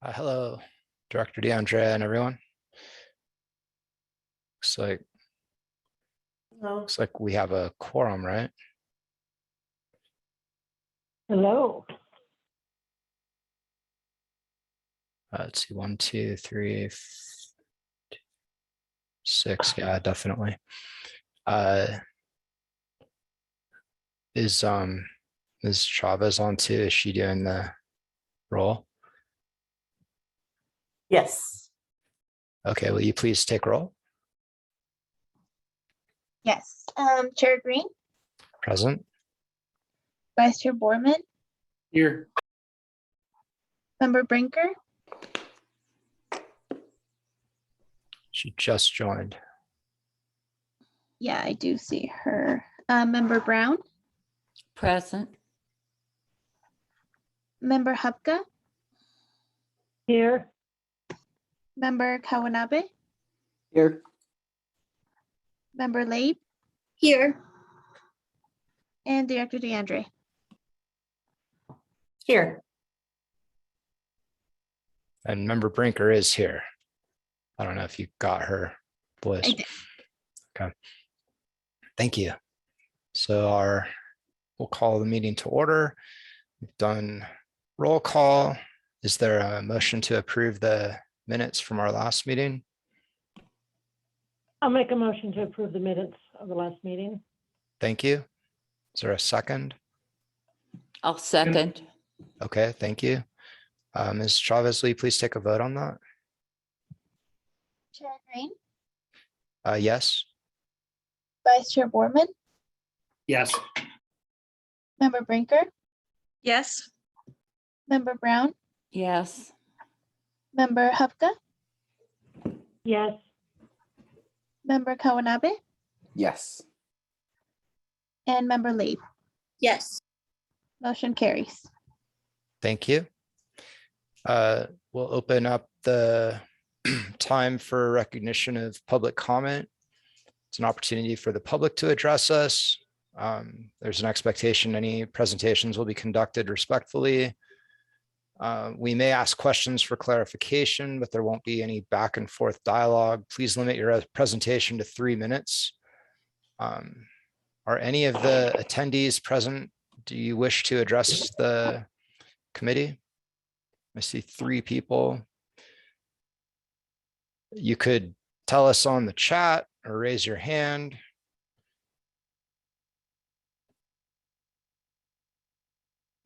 Hello, Director DeAndre and everyone. Looks like we have a quorum, right? Hello. Let's see, 1, 2, 3, 6. Yeah, definitely. Is Ms. Chavez on too? Is she doing the roll? Yes. Okay, will you please take roll? Yes. Chair Green, Present. Vice Chair Borman, Here. Member Brinker, She just joined. yeah, I do see her. Member Brown, Present. Member Hupka, Here. Member Kawanabe, Here. Member Labe. Here. And Director DeAndre. Here. And Member Brinker is here. I don't know if you got her voice. I did. Okay. Thank you. So we'll call the meeting to order. We've done roll call. Is there a motion to approve the minutes from our last meeting? I'll make a motion to approve the minutes of the last meeting. Thank you. Is there a second? I'll second. Okay, thank you. Ms. Chavez, will you please take a vote on that? Chair Green, Yes. Vice Chair Borman, Yes. Member Brinker, Yes. Member Brown, Yes. Member Hupka, Yes. Member Kawanabe, Yes. and Member Labe. Yes. Motion carries. Thank you. We'll open up the time for recognition of public comment. It's an opportunity for the public to address us. There's an expectation any presentations will be conducted respectfully. We may ask questions for clarification, but there won't be any back and forth dialogue. Please limit your presentation to 3 minutes. Are any of the attendees present? Do you wish to address the committee? I see 3 people. You could tell us on the chat or raise your hand.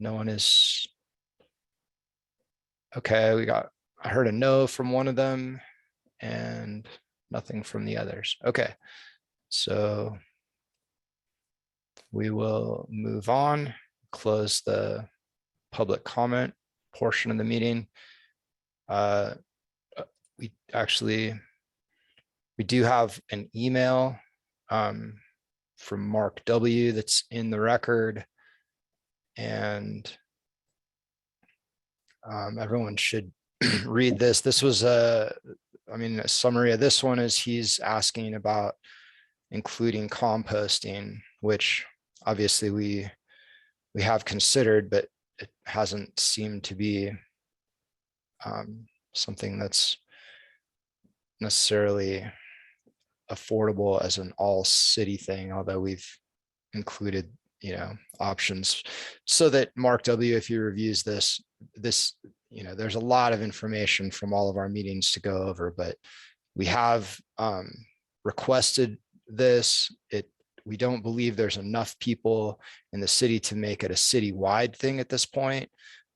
No one is. Okay, I heard a no from one of them and nothing from the others. Okay, so we will move on, close the public comment portion of the meeting. We do have an email from Mark W. that's in the record, and everyone should read this. This was a summary of this one is he's asking about including composting, which obviously we have considered, but it hasn't seemed to be something that's necessarily affordable as an all city thing, although we've included, options so that Mark W, if he reviews this, there's a lot of information from all of our meetings to go over, but we have requested this. We don't believe there's enough people in the city to make it a citywide thing at this point,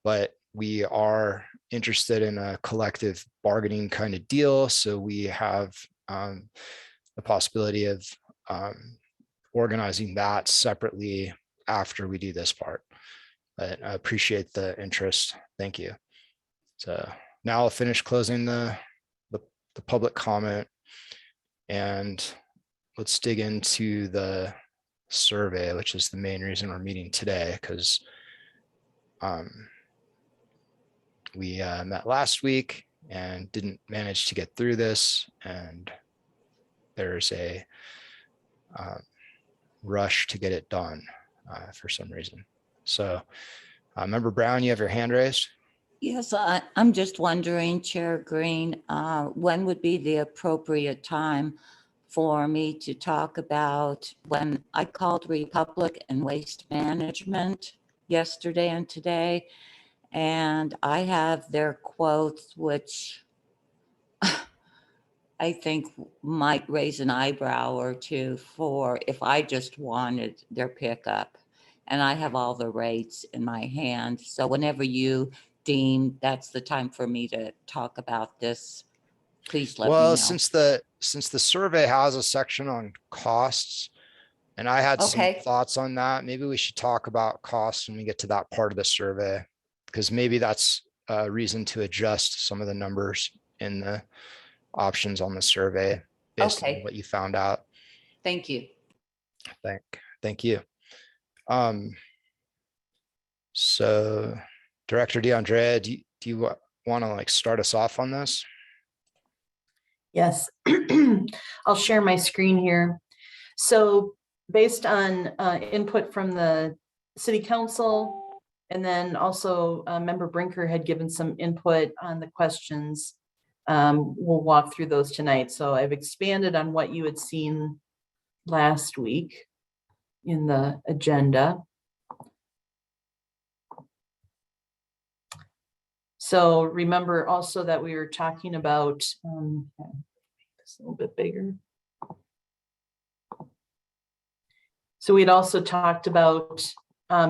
but we are interested in a collective bargaining kind of deal. So we have the possibility of organizing that separately after we do this part. But I appreciate the interest. Thank you. So now I'll finish closing the public comment, and let's dig into the survey, which is the main reason we're meeting today, because we met last week and didn't manage to get through this, and there's a rush to get it done for some reason. So Member Brown, you have your hand raised. Yes, I'm just wondering, Chair Green, when would be the appropriate time for me to talk about when I called Republic and Waste Management yesterday and today, and I have their quotes, which I think might raise an eyebrow or two for if I just wanted their pickup. And I have all the rates in my hand. So whenever you deem that's the time for me to talk about this, please let me Well, know. since the survey has a section on costs, and I had some Okay. thoughts on that, maybe we should talk about costs when we get to that part of the survey, because maybe that's a reason to adjust some of the numbers in the options on the survey based on Okay. what you found out. Thank you. Thank you. So Director DeAndrea, do you want to like start us off on this? Yes, I'll share my screen here. So based on input from the city council, and then also Member Brinker had given some input on the questions. We'll walk through those tonight. So I've expanded on what you had seen last week in the agenda. So remember also that we were talking about, this a little bit bigger. So we'd also talked about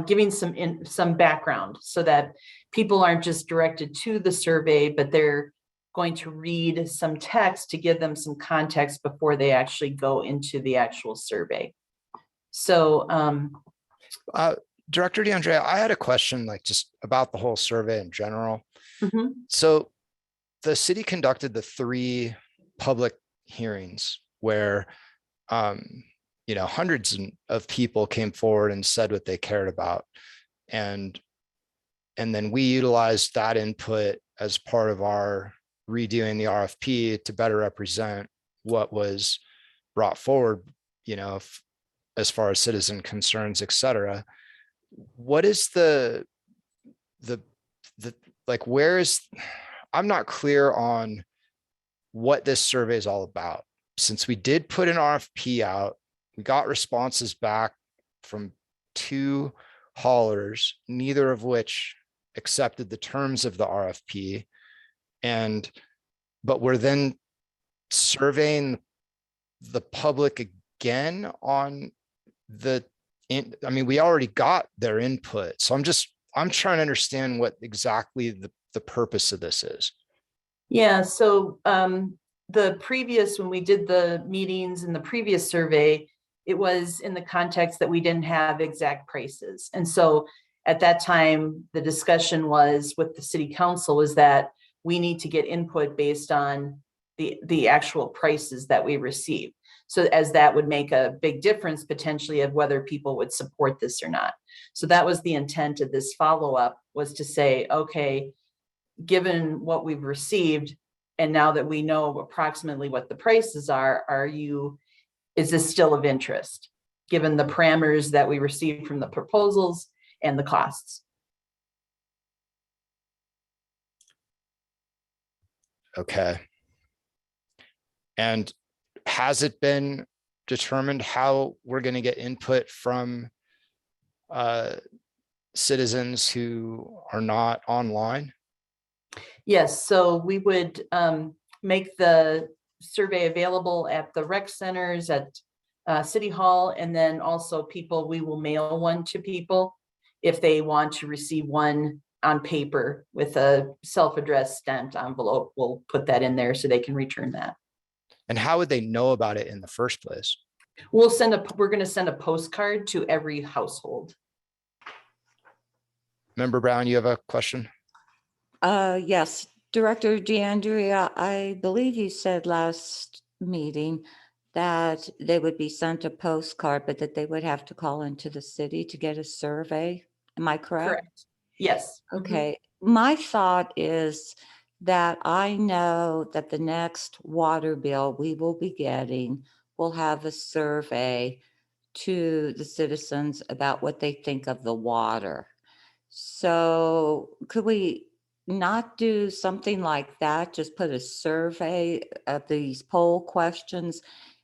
giving some background so that people aren't just directed to the survey, but they're going to read some text to give them some context before they actually go into the actual survey. So Director DeAndrea, I had a question like just about the whole survey in general. mhm. So the city conducted the 3 public hearings where, hundreds of people came forward and said what they cared about. And then we utilized that input as part of our redoing the RFP to better represent what was brought forward, as far as citizen concerns, et cetera. What is the like, I'm not clear on what this survey is all about. Since we did put an RFP out, we got responses back from 2 haulers, neither of which accepted the terms of the RFP. But we're then surveying the public again on we already got their input. So I'm trying to understand what exactly the purpose of this is. Yeah, so the previous, when we did the meetings in the previous survey, it was in the context that we didn't have exact prices. And so at that time, the discussion was with the city council is that we need to get input based on the actual prices that we receive. So as that would make a big difference potentially of whether people would support this or not. So that was the intent of this follow-up, was to say, okay, given what we've received, and now that we know approximately what the prices are, is this still of interest, given the parameters that we received from the proposals and the costs? Okay. And has it been determined how we're going to get input from citizens who are not online? Yes, so we would make the survey available at the rec centers, at City Hall, and then also we will mail one to people if they want to receive one on paper with a self-addressed stamped envelope. We'll put that in there so they can return that. And how would they know about it in the first place? We're going to send a postcard to every household. Member Brown, you have a question? Yes, Director DeAndrea, I believe you said last meeting that they would be sent a postcard, but that they would have to call into the city to get a survey. Am I correct? Correct. Yes. Okay. My thought is that I know that the next water bill we will be getting will have a survey to the citizens about what they think of the water. So could we not do something like that? Just put a survey of these poll questions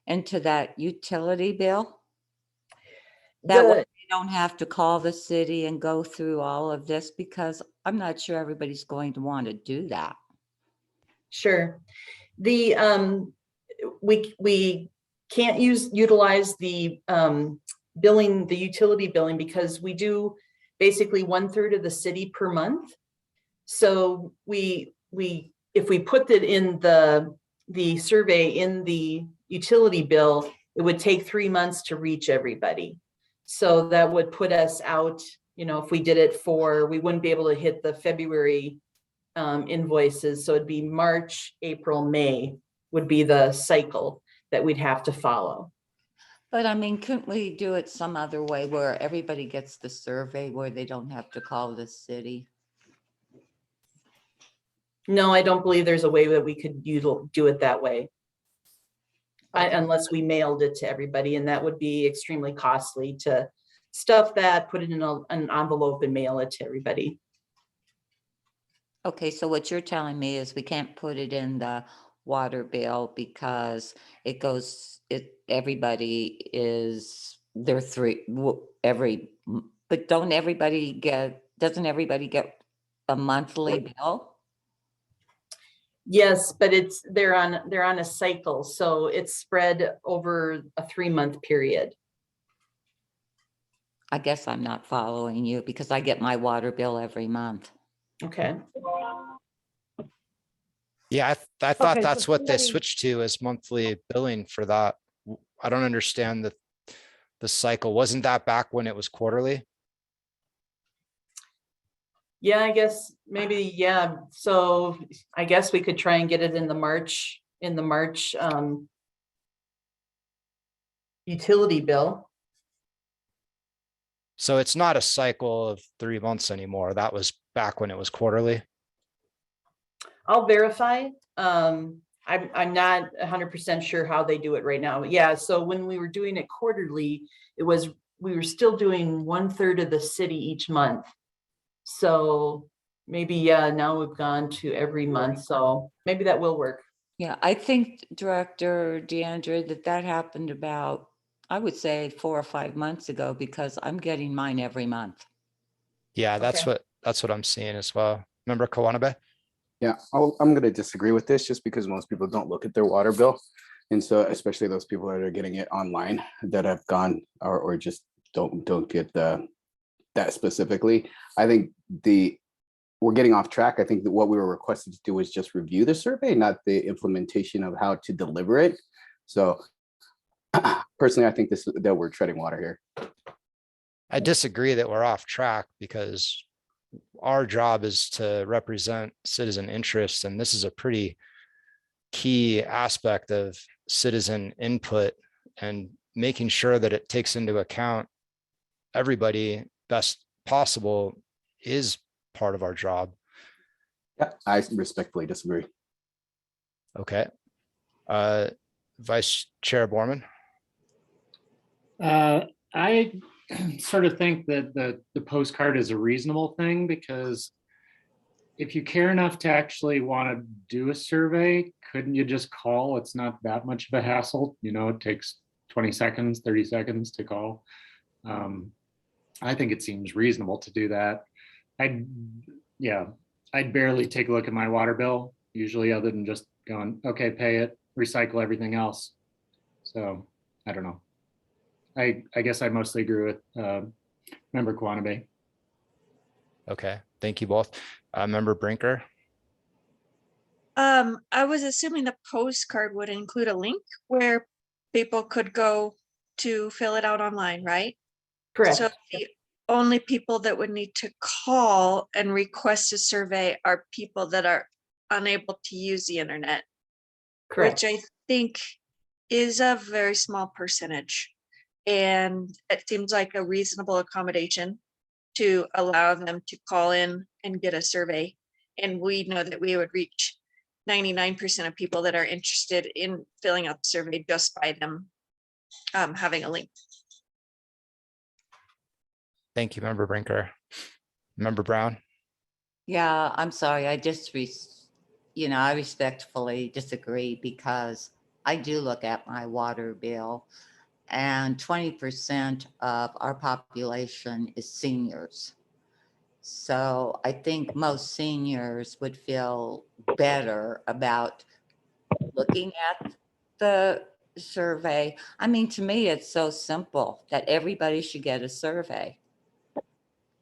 into that utility bill? That way The- you don't have to call the city and go through all of this, because I'm not sure everybody's going to want to do that. Sure. The, we can't utilize the, billing, the utility billing, because we do basically 1/3 of the city per month. So if we put it in the survey in the utility bill, it would take 3 months to reach everybody. So that would put us out, if we did it we wouldn't be able to hit the February invoices. So it'd be March, April, May would be the cycle that we'd have to follow. But I mean, couldn't we do it some other way where everybody gets the survey where they don't have to call the city? No, I don't believe there's a way that we could do it that way. Unless we mailed it to everybody, and that would be extremely costly to stuff that, put it in an envelope and mail it to everybody. Okay, so what you're telling me is we can't put it in the water bill because everybody is, they're but doesn't everybody get a monthly bill? Yes, but they're on a cycle, so it's spread over a 3-month period. I guess I'm not following you because I get my water bill every month. Okay. Yeah, I thought Okay, so that's what they somebody- switched to as monthly billing for that. I don't understand the cycle. Wasn't that back when it was quarterly? Yeah, I guess maybe, yeah. So I guess we could try and get it in the March utility bill. So it's not a cycle of 3 months anymore. That was back when it was quarterly. I'll verify. I'm not 100% sure how they do it right now. Yeah, so when we were doing it quarterly, we were still doing 1/3 of the city each month. So maybe, yeah, now we've gone to every month, so maybe that will work. Yeah, I think Director DeAndre, that happened about, I would say 4 or 5 months ago, because I'm getting mine every month. Yeah, that's Okay. what I'm seeing as well. Remember Kawanabe? Yeah, I'm going to disagree with this just because most people don't look at their water bill. And so especially those people that are getting it online that have gone or just don't get that specifically. I think we're getting off track. I think that what we were requested to do was just review the survey, not the implementation of how to deliver it. So personally, I think that we're treading water here. I disagree that we're off track because our job is to represent citizen interests, and this is a pretty key aspect of citizen input, and making sure that it takes into account everybody best possible is part of our job. Yeah, I respectfully disagree. Okay. Vice Chair Borman. I sort of think that the postcard is a reasonable thing, because if you care enough to actually want to do a survey, couldn't you just call? It's not that much of a hassle. It takes 20 seconds, 30 seconds to call. I think it seems reasonable to do that. I'd barely take a look at my water bill usually, other than just going, okay, pay it, recycle everything else. So I don't know. I guess I mostly agree with Member Kwanabe. Okay, thank you both. Member Brinker. I was assuming the postcard would include a link where people could go to fill it out online, right? Correct. So the only people that would need to call and request a survey are people that are unable to use the internet, Correct. which I think is a very small percentage. And it seems like a reasonable accommodation to allow them to call in and get a survey. And we know that we would reach 99% of people that are interested in filling out the survey just by them having a link. Thank you, Member Brinker. Member Brown. Yeah, I'm sorry. I respectfully disagree because I do look at my water bill and 20% of our population is seniors. So I think most seniors would feel better about looking at the survey. I mean, to me, it's so simple that everybody should get a survey.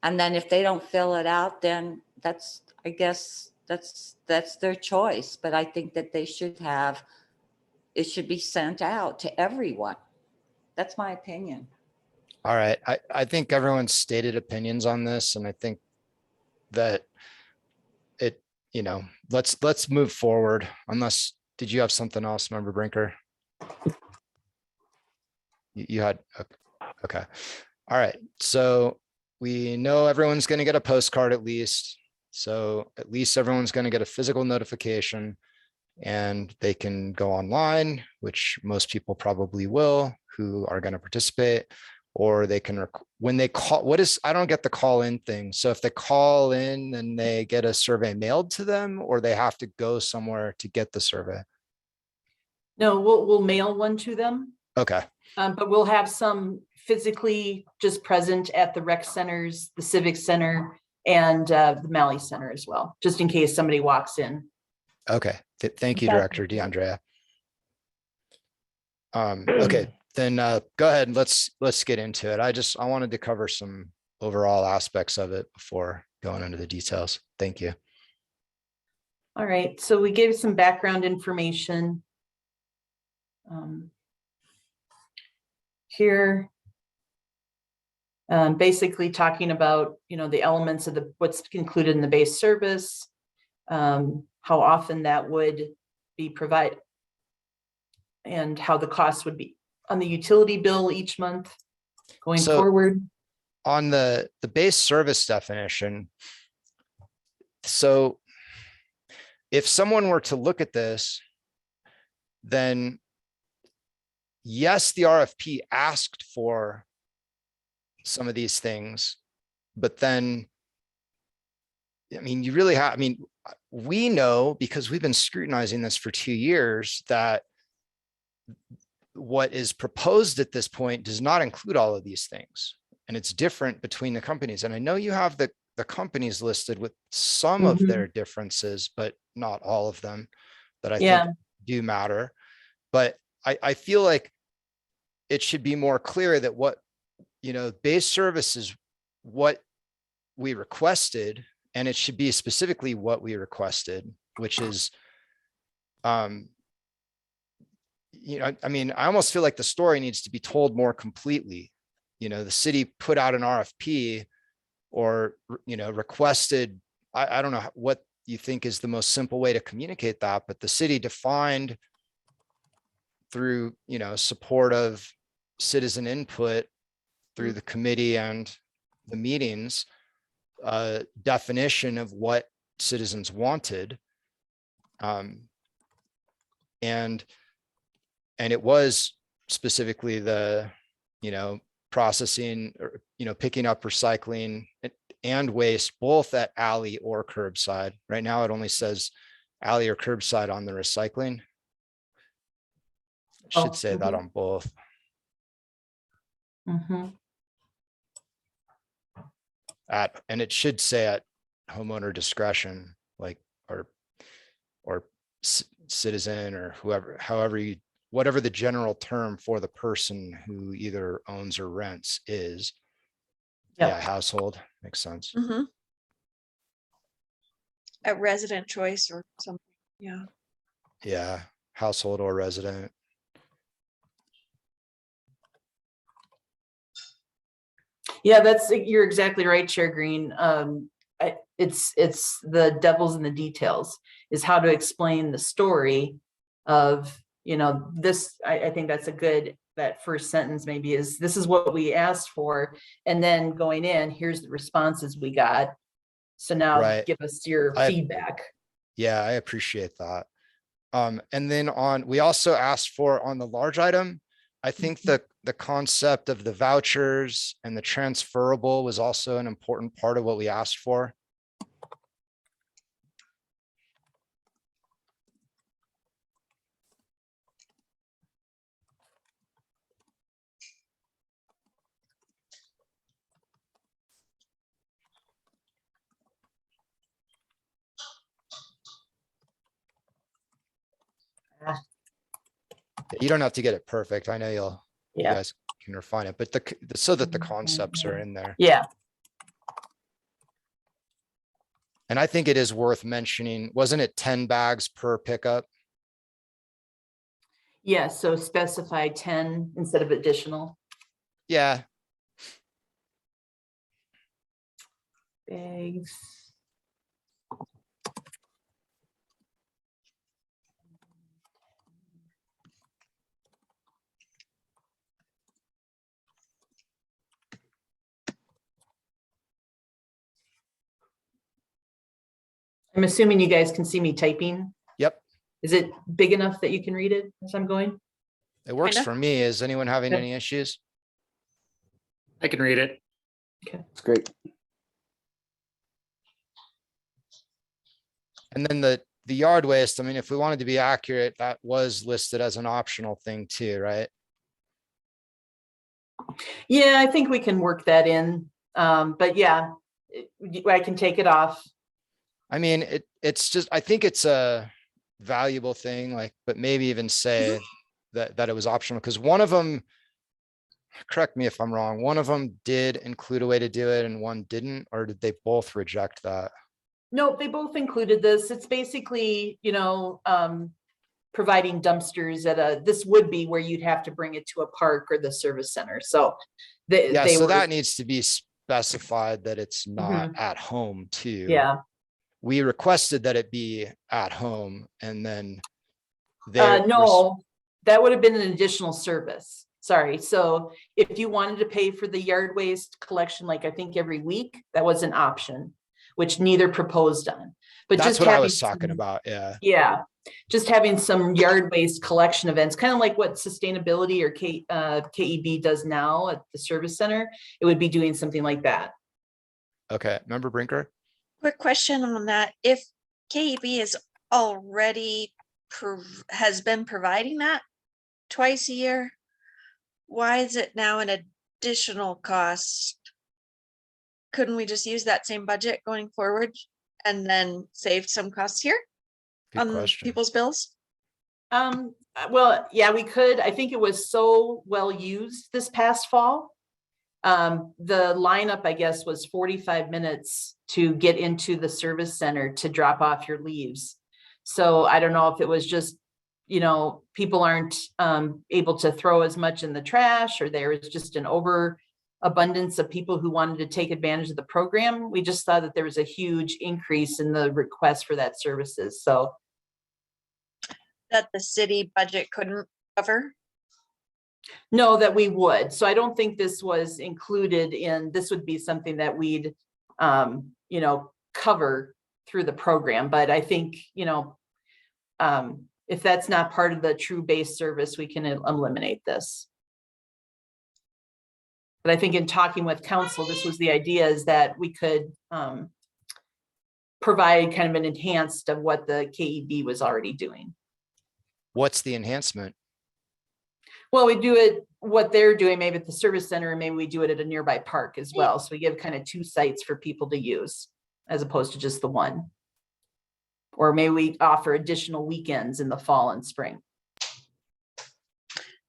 And then if they don't fill it out, then I guess that's their choice. But I think that it should be sent out to everyone. That's my opinion. All right, I think everyone's stated opinions on this, and I think that it, let's move forward unless, did you have something else, Member Brinker? You had, okay. All right, so we know everyone's going to get a postcard at least. So at least everyone's going to get a physical notification, and they can go online, which most people probably will who are going to participate, or they can, when they call, I don't get the call in thing. So if they call in, then they get a survey mailed to them, or they have to go somewhere to get the survey. No, we'll mail one to them, Okay. but we'll have some physically just present at the rec centers, the civic center, and the Malley Center as well, just in case somebody walks in. Okay. Thank you, That- Director DeAndrea. Okay, then go ahead. Let's get into it. I wanted to cover some overall aspects of it before going into the details. Thank you. All right, so we gave some background information. Here, basically talking about, the elements of what's included in the base service, how often that would be provided, and how the cost would be on the utility bill each month going So- forward. On the base service definition, so if someone were to look at this, then yes, the RFP asked for some of these things, but then, I mean, we know, because we've been scrutinizing this for 2 years, that what is proposed at this point does not include all of these things. And it's different between the companies. And I know you have the companies listed with some of their differences, but not all of them that I Yeah. think do matter. But I feel like it should be more clear that what, base service is what we requested, and it should be specifically what we requested, which is, I almost feel like the story needs to be told more completely. The city put out an RFP or, requested, I don't know what you think is the most simple way to communicate that, but the city defined through, support of citizen input through the committee and the meetings, definition of what citizens wanted. And it was specifically the, processing, or, picking up recycling and waste, both at alley or curbside. Right now, it only says alley or curbside on the recycling. It should say that on both. And it should say at homeowner discretion, like, or citizen, or whatever the general term for the person who either owns or rents is. Yep. Yeah, household makes sense. A resident choice or something, yeah. Yeah, household or resident. Yeah, you're exactly right, Chair Green. It's the devil's in the details, is how to explain the story of, this. I think that's that first sentence maybe is, this is what we asked for. And then going in, here's the responses we got. So now Right. give us your feedback. Yeah, I appreciate that. And then we also asked for, on the large item, I think the concept of the vouchers and the transferable was also an important part of what we asked for. You don't have to get it perfect. I know you Yeah, guys can refine it, but so that the concepts are in there. yeah, And I think it is worth mentioning, wasn't it 10 bags per pickup? yeah. So specify 10 instead of additional Yeah, bags. I'm assuming you guys can see me typing. yep. Is it big enough that you can read it as I'm going? It works Kinda. for me. Is anyone having Yep. any issues? I can read it. It's great. And then the yard waste, I mean, if we wanted to be accurate, that was listed as an optional thing too, right? Yeah, I think we can work that in. But yeah, I can take it off. I mean, it's just, I think it's a valuable thing, like, but maybe even say that it was optional, because one of them, correct me if I'm wrong, one of them did include a way to do it and one didn't, or did they both reject that? No, they both included this. It's basically, providing dumpsters this would be where you'd have to bring it to a park or the service center. So Yeah, they so were, that needs to be specified that it's not Mhm. at home too. yeah. We requested that it be at home, and then they No, that would have been an additional service. Sorry. So if you wanted to pay for the yard waste collection, like I think every week, that was an option, which neither proposed on. But that's just what I having was talking some- about. Yeah. Yeah, just having some yard waste collection events, kind of like what sustainability or KEB does now at the service center. It would be doing something like that. Okay. Member Brinker? Quick question on that. If KEB is already has been providing that twice a year, why is it now an additional cost? Couldn't we just use that same budget going forward and then save some costs here Good on question. people's bills? Well, yeah, we could. I think it was so well used this past fall. The lineup, I guess, was 45 minutes to get into the service center to drop off your leaves. So I don't know if it was just, people aren't able to throw as much in the trash, or there is just an overabundance of people who wanted to take advantage of the program. We just thought that there was a huge increase in the request for that services. So That the city budget couldn't cover? no, that we would. So I don't think this was included in, this would be something that we'd, cover through the program. But I think, if that's not part of the true base service, we can eliminate this. But I think in talking with council, this was the idea, is that we could provide kind of an enhanced of what the KEB was already doing. What's the enhancement? Well, we do it, what they're doing, maybe at the service center, and maybe we do it at a nearby park as well. So we give kind of two sites for people to use as opposed to just the one. Or maybe we offer additional weekends in the fall and spring.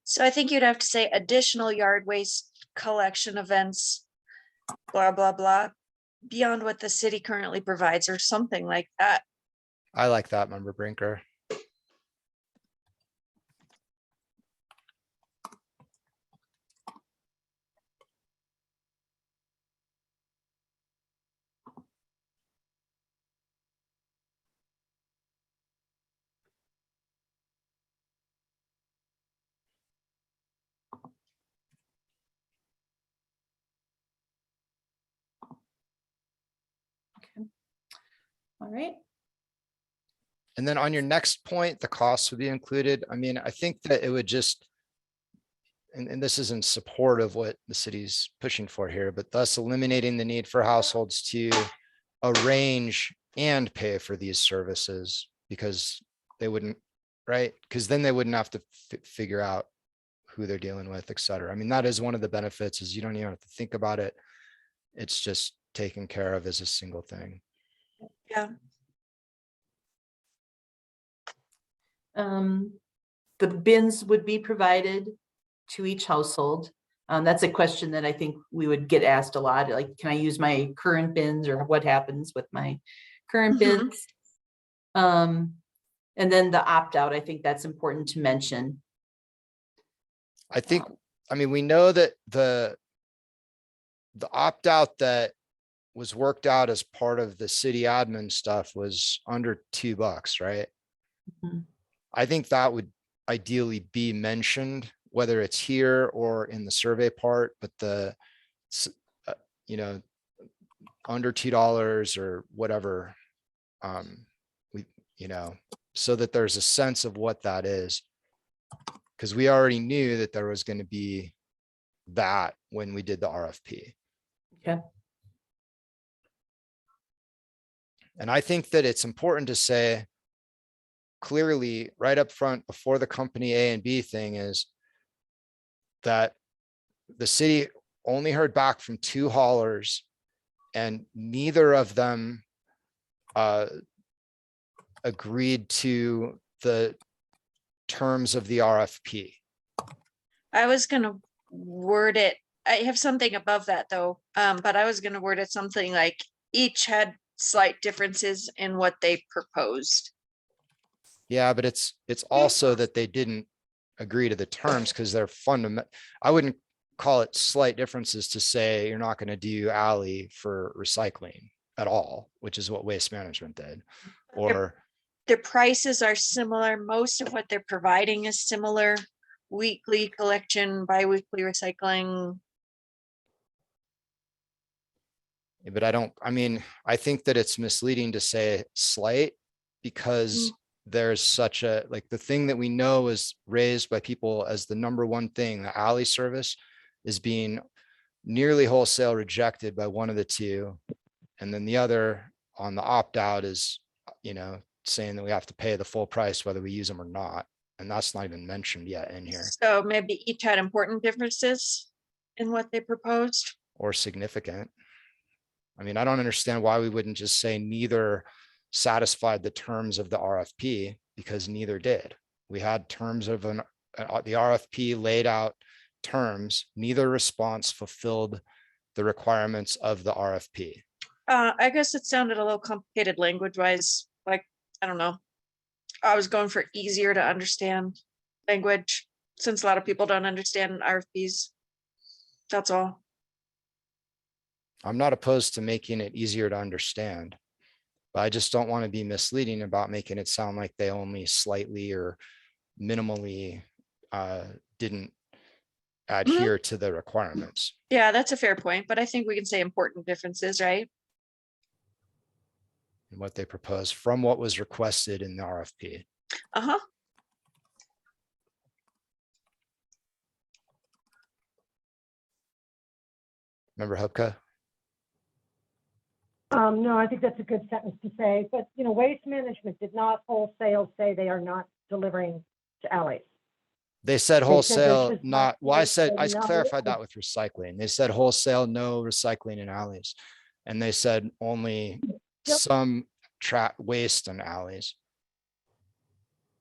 So I think you'd have to say additional yard waste collection events, blah, blah, blah, beyond what the city currently provides or something like that. I like that, Member Brinker. All right. And then on your next point, the costs would be included. I mean, I think that it would just, and this is in support of what the city's pushing for here, but thus eliminating the need for households to arrange and pay for these services, because they wouldn't, right? Because then they wouldn't have to figure out who they're dealing with, et cetera. I mean, that is one of the benefits, is you don't even have to think about it. It's just taken care of as a single thing. Yeah. The bins would be provided to each household. That's a question that I think we would get asked a lot, like, can I use my current bins, or what happens with my current Mhm. bins? And then the opt-out, I think that's important to mention. I think, I mean, we know that the opt-out that was worked out as part of the city admin stuff was under $2, right? Mhm. I think that would ideally be mentioned, whether it's here or in the survey part, but you know, under $2 or whatever, you know, so that there's a sense of what that is. Because we already knew that there was going to be that when we did the RFP. Okay. And I think that it's important to say clearly right up front before the company A and B thing is that the city only heard back from 2 haulers and neither of them agreed to the terms of the RFP. I was gonna word it, I have something above that though, but I was gonna word it something like each had slight differences in what they proposed. Yeah, but it's also that they didn't agree to the terms because they're fundamental. I wouldn't call it slight differences to say you're not going to do alley for recycling at all, which is what waste management did. Or Their prices are similar. Most of what they're providing is similar. Weekly collection, bi-weekly recycling. but I mean, I think that it's misleading to say slight because there's such a, like the thing that we know is raised by people as the #1 thing, the alley service is being nearly wholesale rejected by one of the two. And then the other on the opt-out is, you know, saying that we have to pay the full price whether we use them or not. And that's not even mentioned yet in here So maybe each had important differences in what they proposed. or significant. I mean, I don't understand why we wouldn't just say neither satisfied the terms of the RFP because neither did. We had terms of the RFP laid out terms, neither response fulfilled the requirements of the RFP. I guess it sounded a little complicated language wise, like, I don't know. I was going for easier to understand language, since a lot of people don't understand RFPs. That's all. I'm not opposed to making it easier to understand, but I just don't want to be misleading about making it sound like they only slightly or minimally didn't adhere to the requirements. Yeah, that's a fair point, but I think we can say important differences, right? And what they proposed from what was requested in the RFP. Uh-huh. Remember Hubka? No, I think that's a good sentence to say, but you know, Waste Management did not wholesale say they are not delivering to alleys. They said They said wholesale, there's just not, well, I said, I no- clarified that with recycling. They said wholesale, no recycling in alleys. And they said only Yep. some waste in alleys.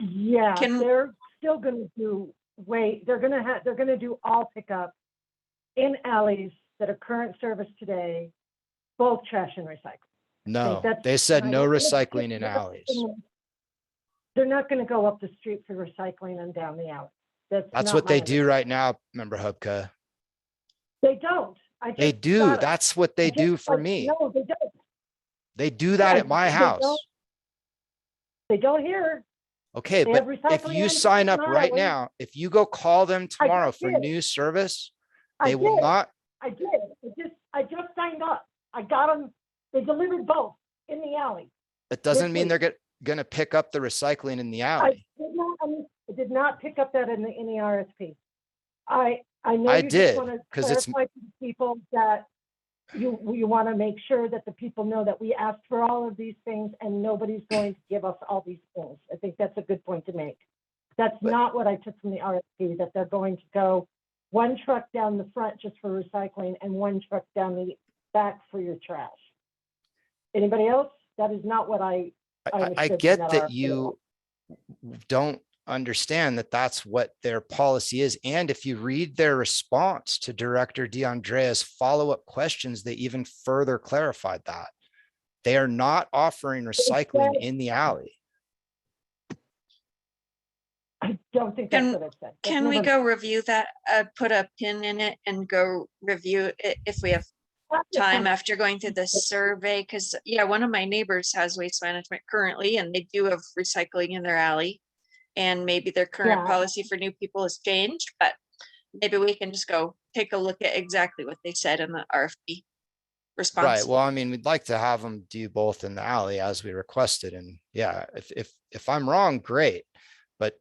Yeah, Can- they're still gonna do they're gonna do all pickup in alleys that are current service today, both trash and recycling. No, that's they said my- no recycling in alleys. They're not gonna go up the street for recycling and down the alley. That's not what my they do understanding. right now, member Hubka. They don't. They just do. got it. That's what they I do just- for like, me. No, they don't. They do that Yeah, at my they house. don't. They don't here. Okay, They but have if recycling you and sign up right alley. now, if you go call them tomorrow for did. new service, I they will did. not, I did. I just signed up. I got them. They delivered both in the alley. it doesn't mean week. they're gonna pick up the recycling in the I alley. did not pick up that in the RSP. I know I you just did, want to 'cause it's- clarify to the people that you want to make sure that the people know that we asked for all of these things and nobody's going to give us all these things. I think that's a good point to make. That's But- not what I took from the RFP, that they're going to go one truck down the front just for recycling and one truck down the back for your trash. Anybody else? That is not what I I understood from get that that RFP. you don't understand that that's what their policy is. And if you read their response to Director DeAndrea's follow-up questions, they even further clarified that. They are not offering recycling in the alley. I don't think that's what it said. but Can we never go review that, put a pin in it and go review it if we have mind. time after going through the survey? Because, yeah, one of my neighbors has waste management currently, and they do have recycling in their alley. And maybe their current Yeah. policy for new people has changed, but maybe we can just go take a look at exactly what they said in the RFP response. Right. Well, I mean, we'd like to have them do both in the alley as we requested. And yeah, if I'm wrong, great. But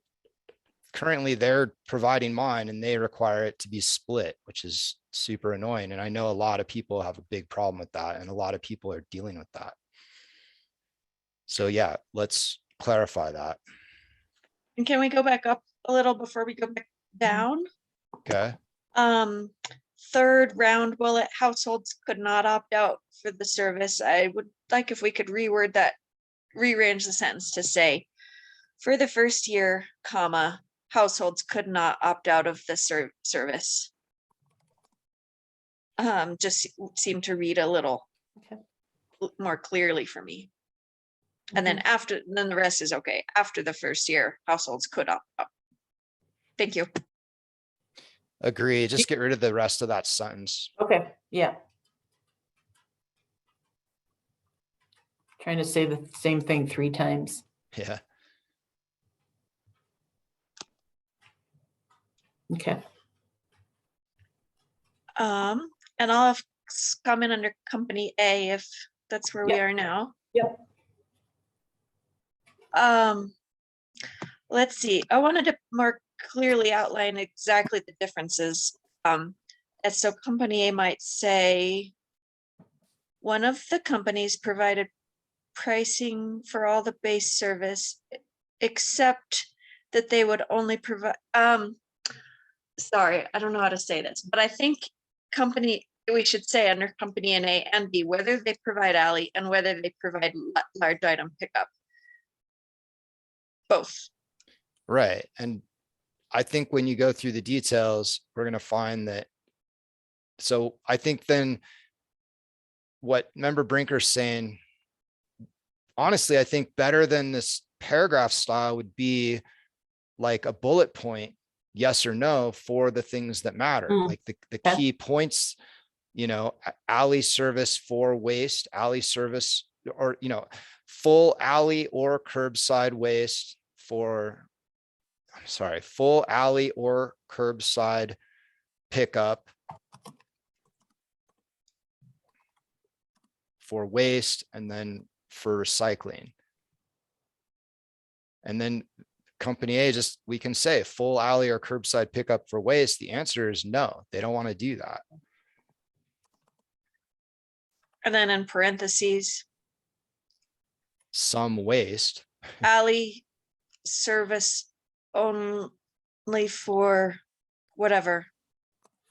currently they're providing mine and they require it to be split, which is super annoying. And I know a lot of people have a big problem with that, and a lot of people are dealing with that. So yeah, let's clarify that. And can we go back up a little before we go back down? Okay. Third round bullet, households could not opt out for the service. I would like if we could reword that, rearrange the sentence to say, for the first year, comma, households could not opt out of the service. Just seemed to read a little Okay. more clearly for me. And then after, then the rest is okay. After the first year, households could opt out. Thank you. Agree. Just get rid of the rest of that sentence. Okay, yeah. Trying to say the same thing 3 times. Yeah. Okay. And I'll have come in under company A if that's where we Yep. are now. Yep. Let's see, I wanted to more clearly outline exactly the differences. And so company A might say, one of the companies provided pricing for all the base service, except that they would only provide, sorry, I don't know how to say this, but I think we should say under company in A and B, whether they provide alley and whether they provide large item pickup. Both. Right. And I think when you go through the details, we're going to find that. So I think then what member Brinker's saying, honestly, I think better than this paragraph style would be like a bullet point, yes or no, for the things that matter, like the okay. key points, alley service for waste, alley service, or, full alley or curbside waste full alley or curbside pickup for waste, and then for recycling. And then company A, we can say full alley or curbside pickup for waste. The answer is no, they don't want to do that. And then in parentheses, Some waste. alley service only for whatever.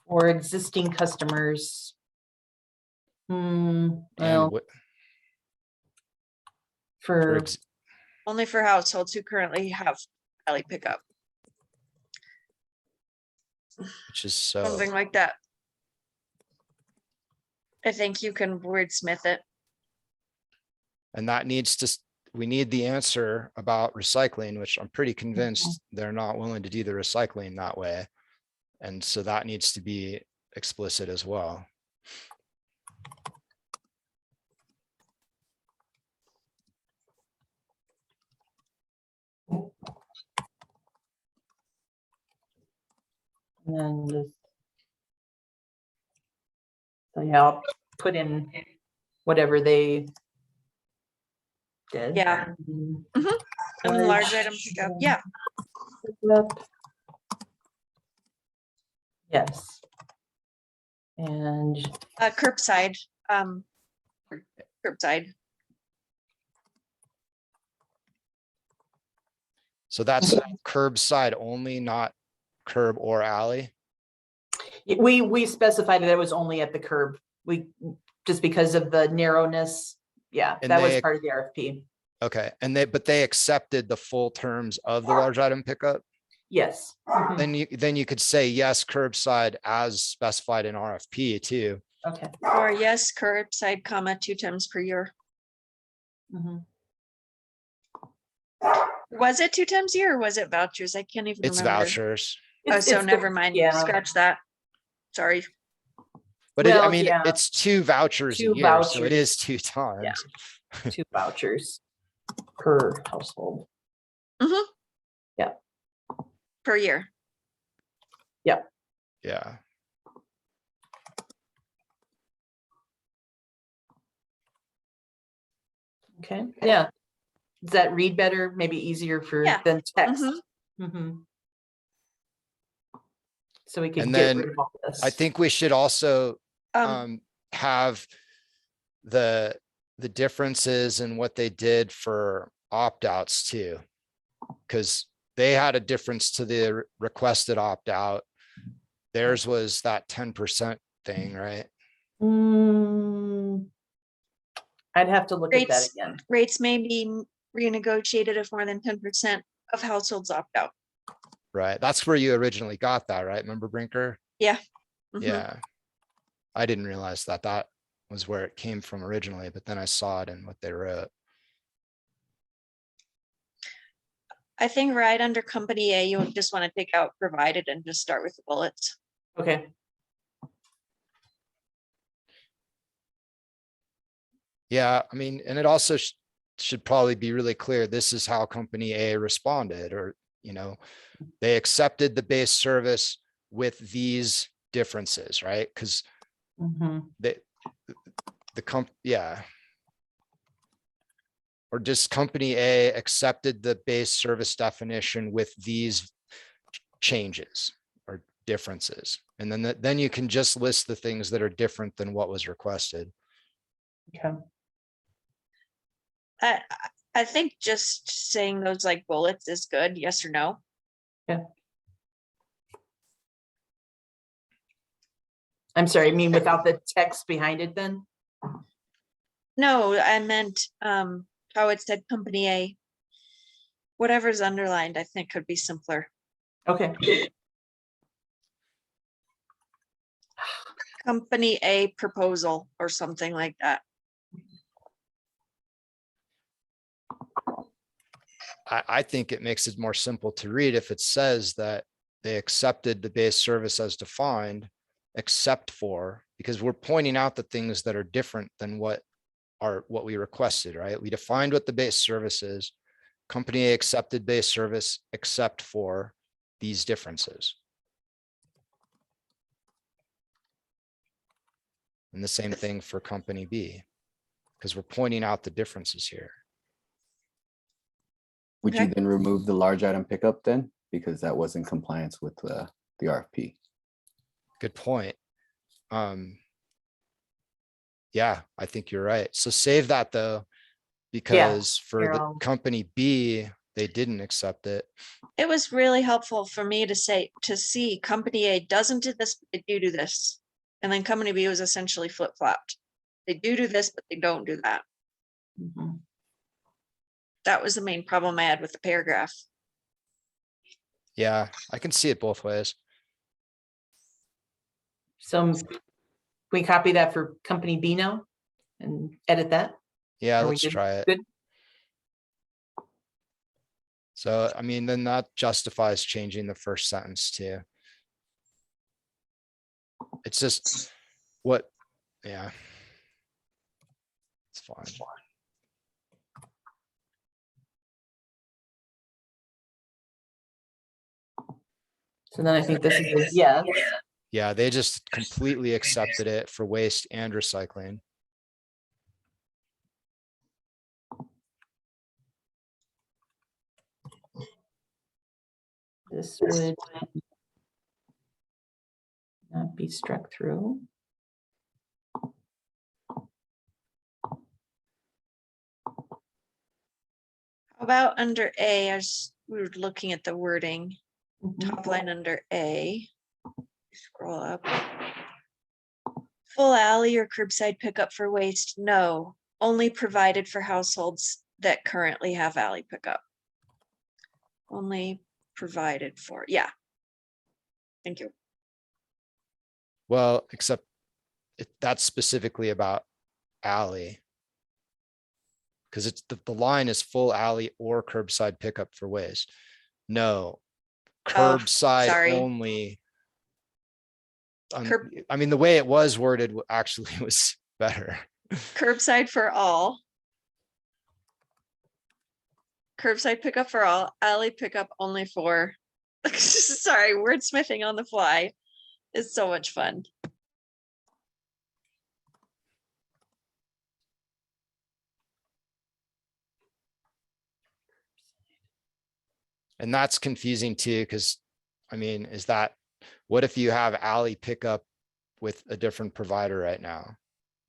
For existing customers. And Well, for Only for households who currently have alley pickup, which is so, something like that. I think you can wordsmith it. and that we need the answer about recycling, which I'm pretty convinced they're not willing to do the recycling that way. And so that needs to be explicit as well. and then just. So yeah, I'll put in whatever they did. Yeah. And large item pickup, yeah. Pickup. Yes. And Curbside, curbside. So that's curbside only, not curb or alley. we specified that it was only at the curb. We, just because of the narrowness. Yeah, And that was they- part of the RFP. Okay, and but they accepted the full terms of the large item pickup? Yes. Mhm. Then you could say yes, curbside as specified in RFP too. Okay. Or yes, curbside, comma, 2 times per year. Mhm. Was it 2 times a year or was it vouchers? I can't even It's remember. vouchers. Oh, so It's never mind. Yeah. Scratch that. Sorry. But I Well, mean, yeah. it's 2 vouchers a 2 year, so it vouchers. is 2 times. 2 vouchers per household. Per year. Yeah. Okay, yeah. Does that read better? Maybe easier for Yeah. than text? Mhm. Mhm. So we can And get then rid of all this. I think we should also Um, have the differences in what they did for opt-outs too. Because they had a difference to the requested opt-out. Theirs was that 10% thing, right? Mm, I'd have to look at that Rates. again. Rates may be renegotiated if more than 10% of households opt out. Right. That's where you originally got that, right? Remember Brinker? Mhm. Yeah. I didn't realize that that was where it came from originally, but then I saw it in what they wrote. I think right under company A, you just want to take out provided and just start with the bullets. Okay, Yeah, I mean, and it also should probably be really clear, this is how company A responded, or, you know, they accepted the base service with these differences, right? Because mhm. yeah. Or just company A accepted the base service definition with these changes or differences. And then you can just list the things that are different than what was requested. Okay. I think just saying those like bullets is good, yes or no. I'm sorry, I mean, without the text behind it then? No, I meant how it said company A. Whatever's underlined, I think could be simpler. Okay, Company A proposal or something like that. I think it makes it more simple to read if it says that they accepted the base service as defined, except for, because we're pointing out the things that are different than what we requested, right? We defined what the base service is. Company A accepted base service except for these differences. And the same thing for company B, because we're pointing out the differences here. Would you Okay. then remove the large item pickup then? Because that was in compliance with the RFP. Good point. Yeah, I think you're right. So save that though, because for here the I'll- company B, they didn't accept it. It was really helpful for me to see company A doesn't do this, but they do this. And then company B was essentially flip-flopped. They do this, but they don't do that. Mhm. That was the main problem I had with the paragraph. Yeah, I can see it both ways. So can we copy that for company B now and edit that? Yeah, Are we let's good? try it. Good. So, I mean, then that justifies changing the first sentence too. It's just what, yeah. It's fine. So then I think this is a yes. Yeah, they just completely accepted it for waste and recycling. This would not be struck through. How about under A, as we were looking at the wording, Mhm. top line under A, scroll up. Full alley or curbside pickup for waste? No, only provided for households that currently have alley pickup. Only provided for, yeah. Thank you. Well, except that's specifically about alley. Because it's the line is full alley or curbside pickup for waste. No, curbside sorry. only. Curb- I mean, the way it was worded actually was better. Curbside for all. Curbside pickup for all, alley pickup only for, sorry, wordsmithing on the fly is so much fun. And that's confusing too, because I mean, is that, what if you have alley pickup with a different provider right now,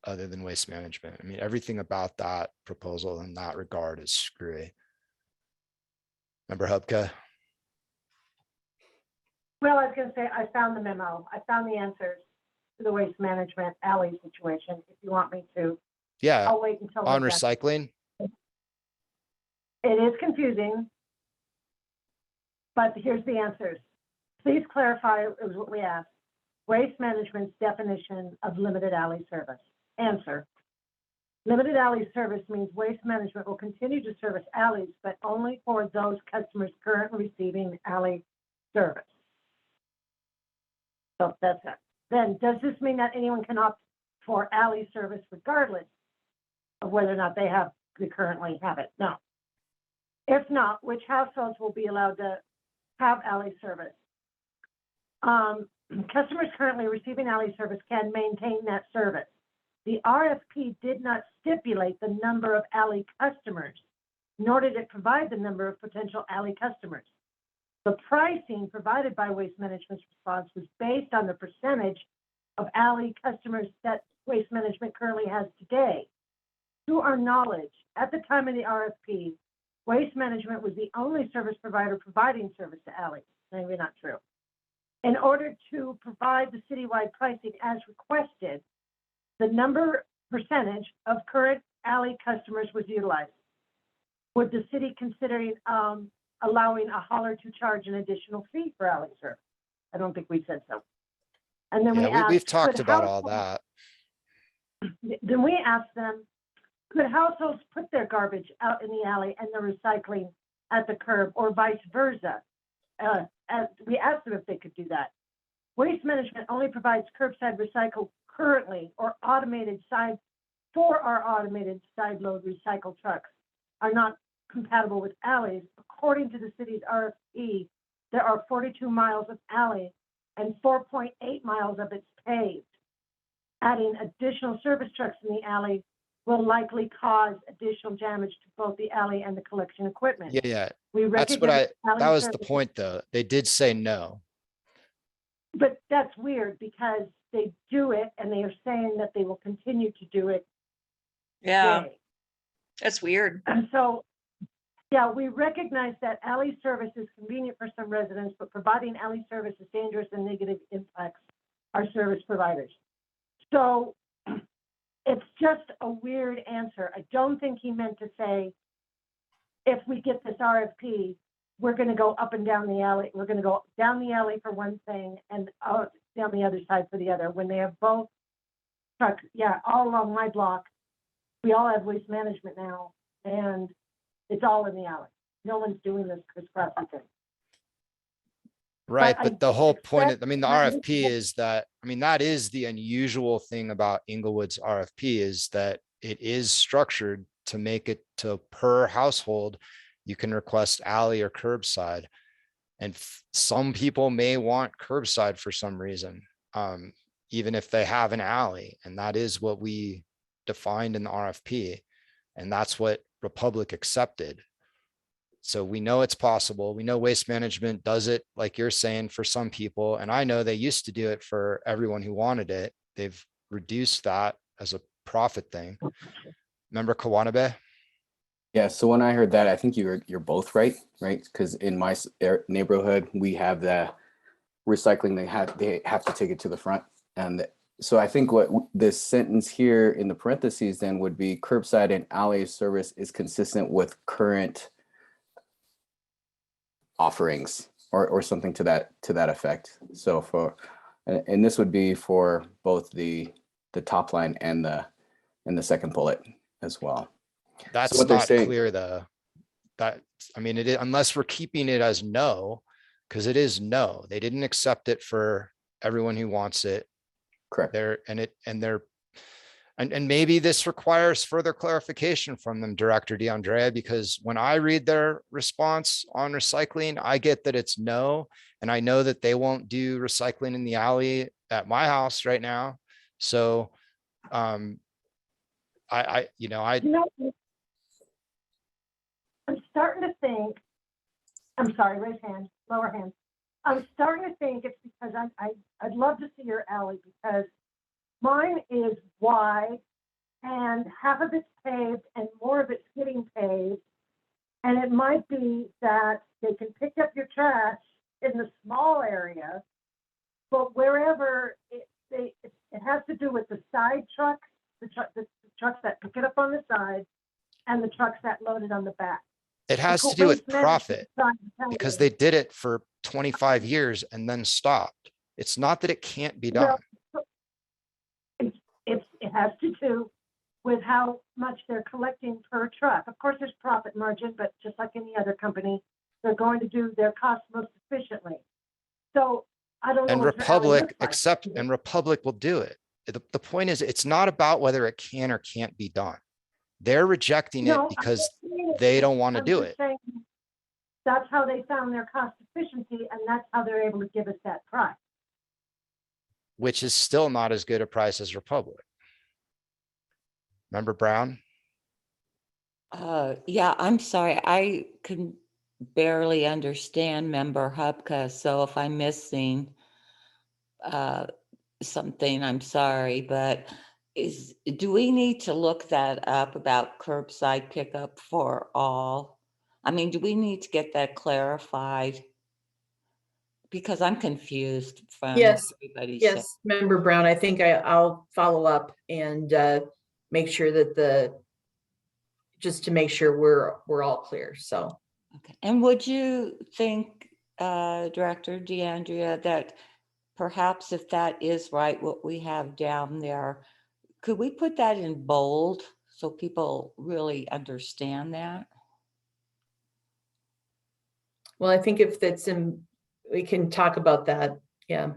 other than Waste Management? I mean, everything about that proposal in that regard is screwy. Remember Hubka? Well, I was gonna say, I found the memo. I found the answers to the Waste Management alley situation. If you want me to, Yeah, I'll wait until. on we're done. recycling. It is confusing. But here's the answers. Please clarify, it was what we asked. Waste Management's definition of limited alley service. Answer. Limited alley service means Waste Management will continue to service alleys, but only for those customers currently receiving alley service. So that's it. Then, does this mean that anyone can opt for alley service regardless of whether or not they currently have it? No. If not, which households will be allowed to have alley service? Customers currently receiving alley service can maintain that service. The RFP did not stipulate the number of alley customers, nor did it provide the number of potential alley customers. The pricing provided by Waste Management's response was based on the percentage of alley customers that Waste Management currently has today. To our knowledge, at the time of the RFP, Waste Management was the only service provider providing service to alleys. Maybe not true. In order to provide the citywide pricing as requested, the percentage of current alley customers was utilized. Would the city considering allowing a hauler to charge an additional fee for alley service? I don't think we said so. And then Yeah, we've asked, talked could about all that. Then we asked them, could households put their garbage out in the alley and the recycling at the curb, or vice versa? As we asked them if they could do that. Waste Management only provides curbside recycle currently, or automated side for our automated side load recycle trucks are not compatible with alleys. According to the city's RFP, there are 42 miles of alley and 4.8 miles of it's paved. Adding additional service trucks in the alley will likely cause additional damage to both the alley and the collection equipment. Yeah. We That's what recognize alley that was the service- point though. They did say no. But that's weird because they do it and they are saying that they will continue to do it. Yeah, today. that's weird. And so, yeah, we recognize that alley service is convenient for some residents, but providing alley service is dangerous and negative impacts our service providers. So it's just a weird answer. I don't think he meant to say, if we get this RFP, we're going to go up and down the alley. We're going to go down the alley for one thing and out down the other side for the other. When they have both trucks, yeah, all along my block, we all have Waste Management now, and it's all in the alley. No one's doing this crisscrossy thing. Right, I but the whole point, expect- I mean, the RFP is that, I mean, that is the unusual thing about Inglewood's RFP is that it is structured to make it to per household. You can request alley or curbside. And some people may want curbside for some reason, even if they have an alley. And that is what we defined in the RFP. And that's what Republic accepted. So we know it's possible. We know Waste Management does it, like you're saying, for some people. And I know they used to do it for everyone who wanted it. They've reduced that as a profit thing. Remember Kawanabe? Yeah, so when I heard that, I think you're both right? Because in my neighborhood, we have the recycling, they have to take it to the front, and So I think what this sentence here in the parentheses then would be curbside and alley service is consistent with current offerings or something to that effect. So and this would be for both the top line and the second bullet as well. That's what they're not saying- clear though. That, I mean, it is, unless we're keeping it as no, because it is no, they didn't accept it for everyone who wants it. Correct. And maybe this requires further clarification from them, Director DeAndrea, because when I read their response on recycling, I get that it's no. And I know that they won't do recycling in the alley at my house right now. So You know, I'm starting to think, I'm sorry, raise hand, lower hand. I'm starting to think it's because I'd love to see your alley because mine is wide and half of it's paved and more of it's getting paved. And it might be that they can pick up your trash in the small area, but wherever it has to do with the side trucks, the trucks that pick it up on the side and the trucks that load it on the back. it has to do with profit because they did it for 25 years and then stopped. It's not that it can't be done. Well, it has to do with how much they're collecting per truck. Of course, there's profit margin, but just like any other company, they're going to do their cost most efficiently. So I don't know. And what your alley Republic looks like. and Republic will do it. The point is, it's not about whether it can or can't be done. They're rejecting it No, I'm because not saying it. they don't want to I'm do just it. saying That's how they found their cost efficiency, and that's how they're able to give us that price. Which is still not as good a price as Republic. Member Brown? Yeah, I'm sorry. I can barely understand Member Hubka. So if I'm missing something, I'm sorry, but do we need to look that up about curbside pickup for all? I mean, do we need to get that clarified? Because I'm confused from Yes, everybody's. Yes, Member Brown, I think I'll follow up and make sure that just to make sure we're all clear, so. Okay. And would you think, Director DeAndrea, that perhaps if that is right, what we have down there, could we put that in bold so people really understand that? Well, I think if that's we can talk about that, yeah.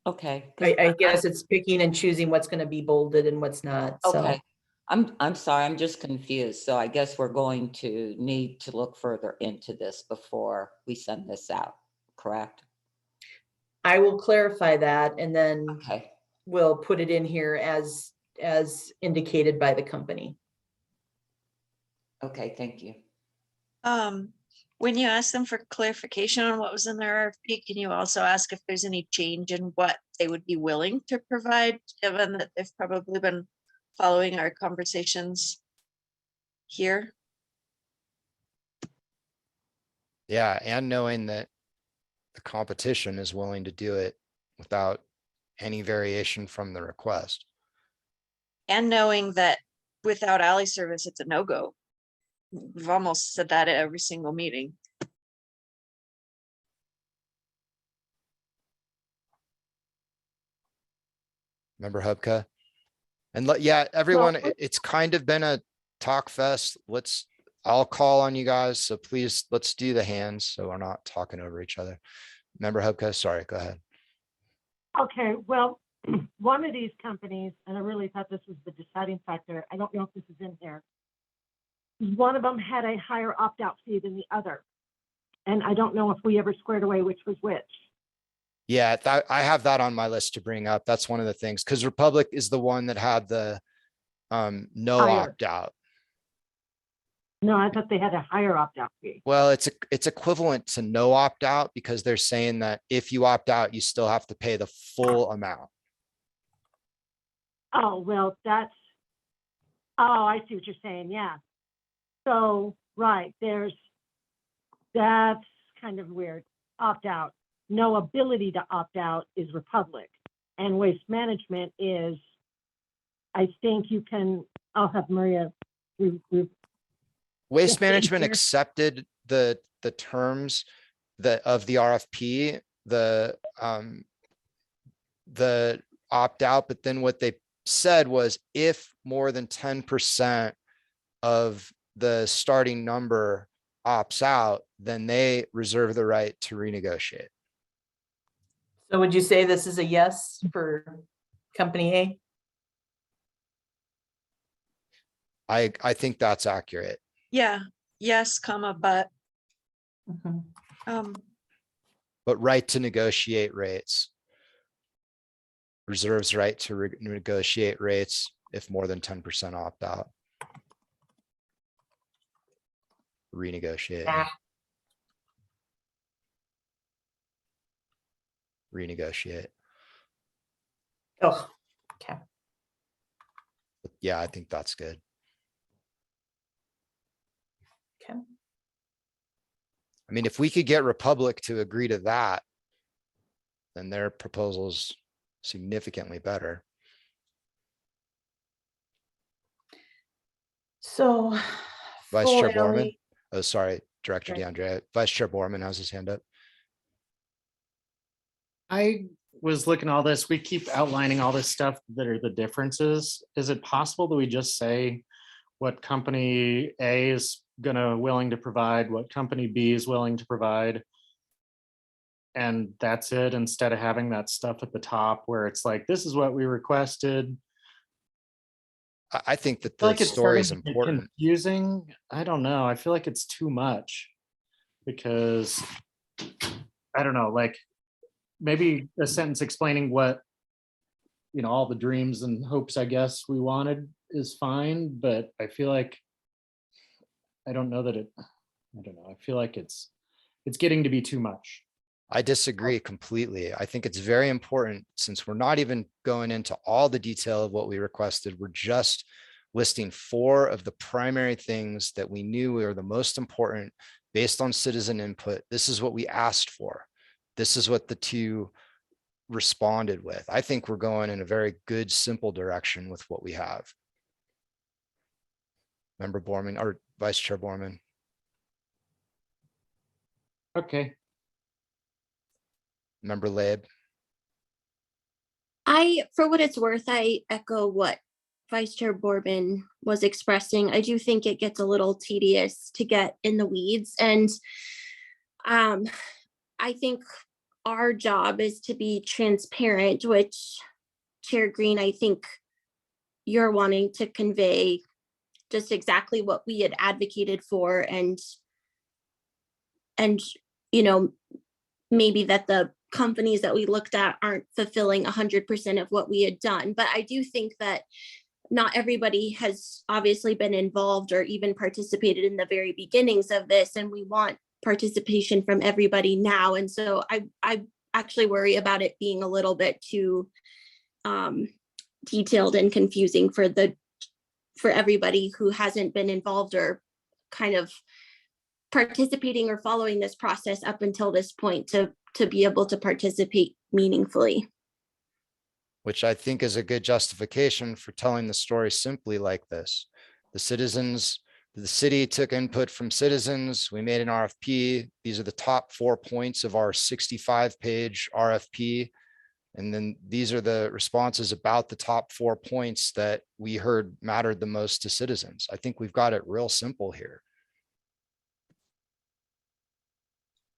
Okay. 'Cause I guess it's picking and choosing what's gonna be bolded and what's not, so. Okay. I'm sorry, I'm just confused. So I guess we're going to need to look further into this before we send this out, correct? I will clarify that and then Okay. we'll put it in here as indicated by the company. Okay, thank you. When you ask them for clarification on what was in their RFP, can you also ask if there's any change in what they would be willing to provide, given that they've probably been following our conversations here? Yeah, and knowing that the competition is willing to do it without any variation from the request. And knowing that without alley service, it's a no-go. We've almost said that at every single meeting. Member Hubka? And yeah, everyone, Well, it's kind of been a talk fest. I'll call on you guys. So please, let's do the hands so we're not talking over each other. Member Hubka, sorry, go ahead. Okay, well, one of these companies, and I really thought this was the deciding factor, I don't know if this is in here. One of them had a higher opt-out fee than the other. And I don't know if we ever squared away which was which. Yeah, I have that on my list to bring up. That's one of the things, because Republic is the one that had the no Higher. opt-out. No, I thought they had a higher opt-out fee. Well, it's equivalent to no opt-out because they're saying that if you opt out, you still have to pay the full amount. Oh, well, I see what you're saying, yeah. So, right, that's kind of weird. Opt-out. No ability to opt out is Republic. and waste management is, I think you can, I'll have Maria. Waste Yeah, management here. accepted the terms of the RFP, the opt-out, but then what they said was if more than 10% of the starting number opts out, then they reserve the right to renegotiate. So would you say this is a yes for company A? I think that's accurate. Yeah, yes, comma, but, Mhm. But right to negotiate rates. Reserves right to negotiate rates if more than 10% opt out. Renegotiate. Ah. Renegotiate. Oh, okay. But yeah, I think that's good. Okay. I mean, if we could get Republic to agree to that, then their proposal's significantly better. So. Vice full Chair Borman. alley- Oh, sorry, Director Right. DeAndre. Vice Chair Borman has his hand up. I was looking at all this, we keep outlining all this stuff that are the differences. Is it possible that we just say what company A is willing to provide, what company B is willing to provide? And that's it, instead of having that stuff at the top where it's like, this is what we requested. I think that I feel the like it's story is starting to get important. confusing. I don't know. I feel like it's too much because I don't know, like maybe a sentence explaining what, all the dreams and hopes, I guess, we wanted is fine, but I feel like, I don't know. I feel like it's getting to be too much. I disagree completely. I think it's very important, since we're not even going into all the detail of what we requested. We're just listing 4 of the primary things that we knew were the most important based on citizen input. This is what we asked for. This is what the 2 responded with. I think we're going in a very good, simple direction with what we have. Member Borman or Vice Chair Borman. Okay. Member Labe. For what it's worth, I echo what Vice Chair Borbin was expressing. I do think it gets a little tedious to get in the weeds, and I think our job is to be transparent, which Chair Green, I think you're wanting to convey just exactly what we had advocated for, and maybe that the companies that we looked at aren't fulfilling 100% of what we had done. But I do think that not everybody has obviously been involved or even participated in the very beginnings of this, and we want participation from everybody now. And so I actually worry about it being a little bit too detailed and confusing for everybody who hasn't been involved or kind of participating or following this process up until this point to be able to participate meaningfully. Which I think is a good justification for telling the story simply like this. The city took input from citizens. We made an RFP. These are the top 4 points of our 65-page RFP. And then these are the responses about the top 4 points that we heard mattered the most to citizens. I think we've got it real simple here.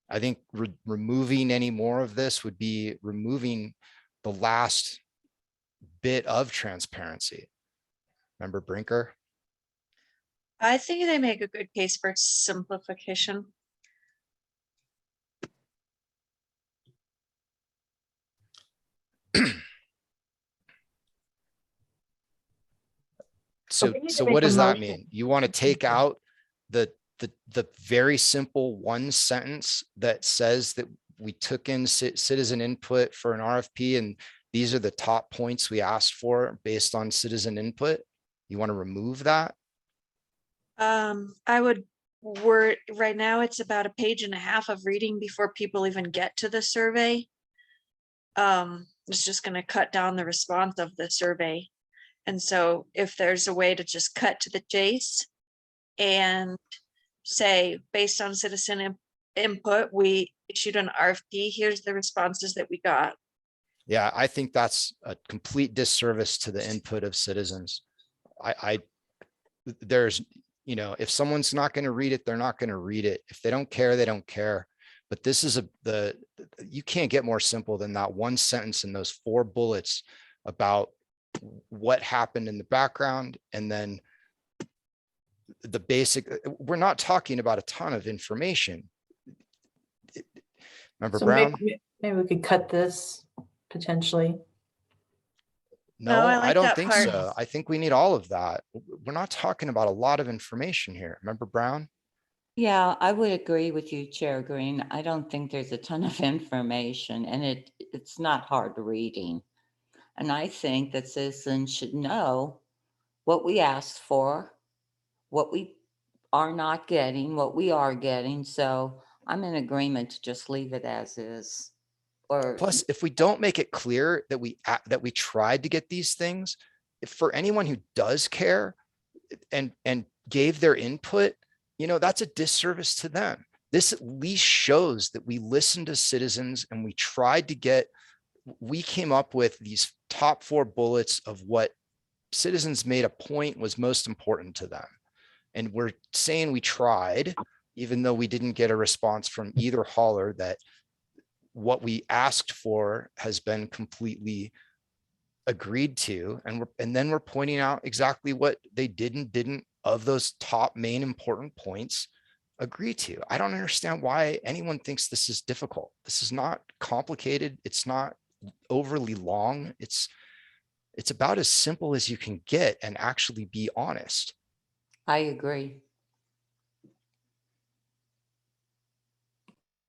I think removing any more of this would be removing the last bit of transparency. Member Brinker? I think they make a good case for simplification. So we need to make what a does that motion. mean? You want to take out the very simple one sentence that says that we took in citizen input for an RFP, and these are the top points we asked for based on citizen input? You want to remove that? I would word, right now it's about a page and a half of reading before people even get to the survey. is just going to cut down the response of the survey. And so if there's a way to just cut to the chase and say, based on citizen input, we issued an RFP, here's the responses that we got. Yeah, I think that's a complete disservice to the input of citizens. There's, if someone's not going to read it, they're not going to read it. If they don't care, they don't care. But this is you can't get more simple than that one sentence in those 4 bullets about what happened in the background. And then the basic, we're not talking about a ton of information. Remember So Brown? maybe we could cut this potentially. No, I I like don't that think part. so. I think we need all of that. We're not talking about a lot of information here. Remember Brown? Yeah, I would agree with you, Chair Green. I don't think there's a ton of information and it's not hard reading. And I think that citizens should know what we asked for, what we are not getting, what we are getting. So I'm in agreement to just leave it as is. Or Plus, if we don't make it clear that we tried to get these things, for anyone who does care and gave their input, that's a disservice to them. This at least shows that we listened to citizens and we came up with these top 4 bullets of what citizens made a point was most important to them. And we're saying we tried, even though we didn't get a response from either hauler, that what we asked for has been completely agreed to. And then we're pointing out exactly what they didn't of those top main important points agree to. I don't understand why anyone thinks this is difficult. This is not complicated. It's not overly long. It's about as simple as you can get and actually be honest. I agree.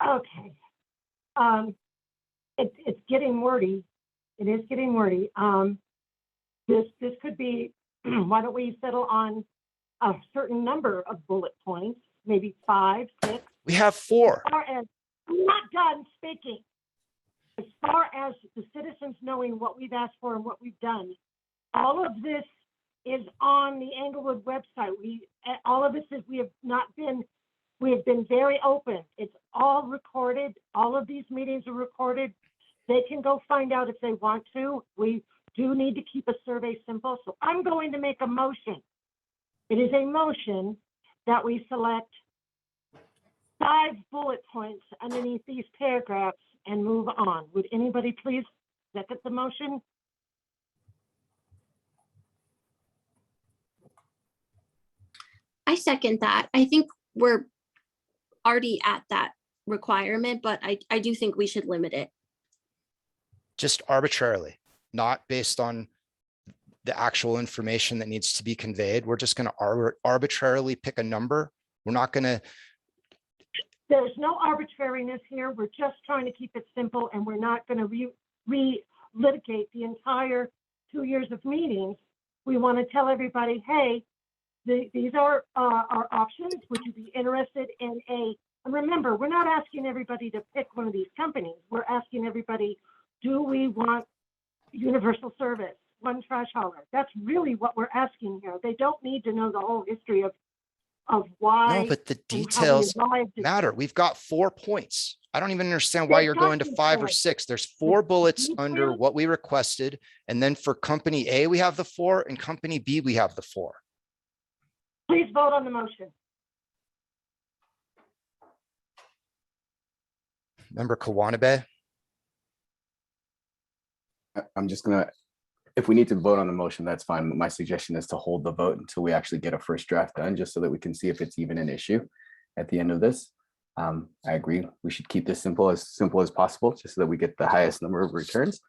Okay. It's getting wordy. It is getting wordy. This could be, why don't we settle on a certain number of bullet points, maybe 5, 6. We have 4. As far as, I'm not done speaking. As far as the citizens knowing what we've asked for and what we've done, all of this is on the Englewood website. All of this is, we have been very open. It's all recorded. All of these meetings are recorded. They can go find out if they want to. We do need to keep a survey simple. So I'm going to make a motion. It is a motion that we select 5 bullet points underneath these paragraphs and move on. Would anybody please second the motion? I second that. I think we're already at that requirement, but I do think we should limit it. Just arbitrarily, not based on the actual information that needs to be conveyed. We're just going to arbitrarily pick a number. We're not going to. There's no arbitrariness here. We're just trying to keep it simple, and we're not going to re-litigate the entire 2 years of meetings. We want to tell everybody, hey, these are our options. Would you be interested in and remember, we're not asking everybody to pick one of these companies. We're asking everybody, do we want universal service, one trash hauler? That's really what we're asking here. They don't need to know the whole history of why. No, but the and how we details arrived at matter. this. We've got 4 points. I don't even understand why They're you're going to talking 5 or points. 6. There's 4 bullets details- under what we requested. And then for company A, we have the 4, and company B, we have the 4. Please vote on the motion. Member Kawanabe? I'm just gonna, if we need to vote on the motion, that's fine. My suggestion is to hold the vote until we actually get a first draft done, just so that we can see if it's even an issue at the end of this. I agree. We should keep this simple as possible, just so that we get the highest number of returns.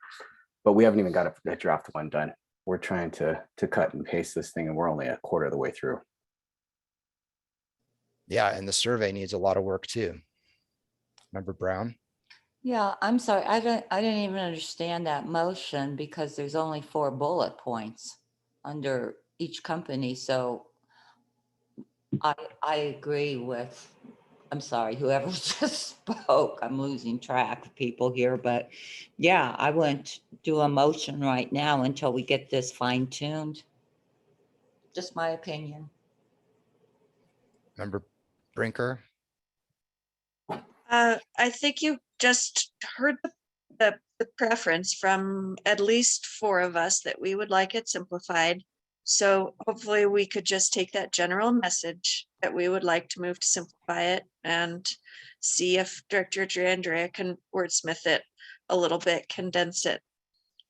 But we haven't even got a draft one done. We're trying to cut and paste this thing, and we're only a quarter of the way through. Yeah, and the survey needs a lot of work too. Member Brown? Yeah, I'm sorry. I didn't even understand that motion because there's only 4 bullet points under each company. So I agree with I'm sorry, whoever just spoke, I'm losing track of people here, but yeah, I wouldn't do a motion right now until we get this fine tuned. Just my opinion. Member Brinker, I think you just heard the preference from at least four of us that we would like it simplified. So hopefully we could just take that general message that we would like to move to simplify it and see if Director Andrea can wordsmith it a little bit, condense it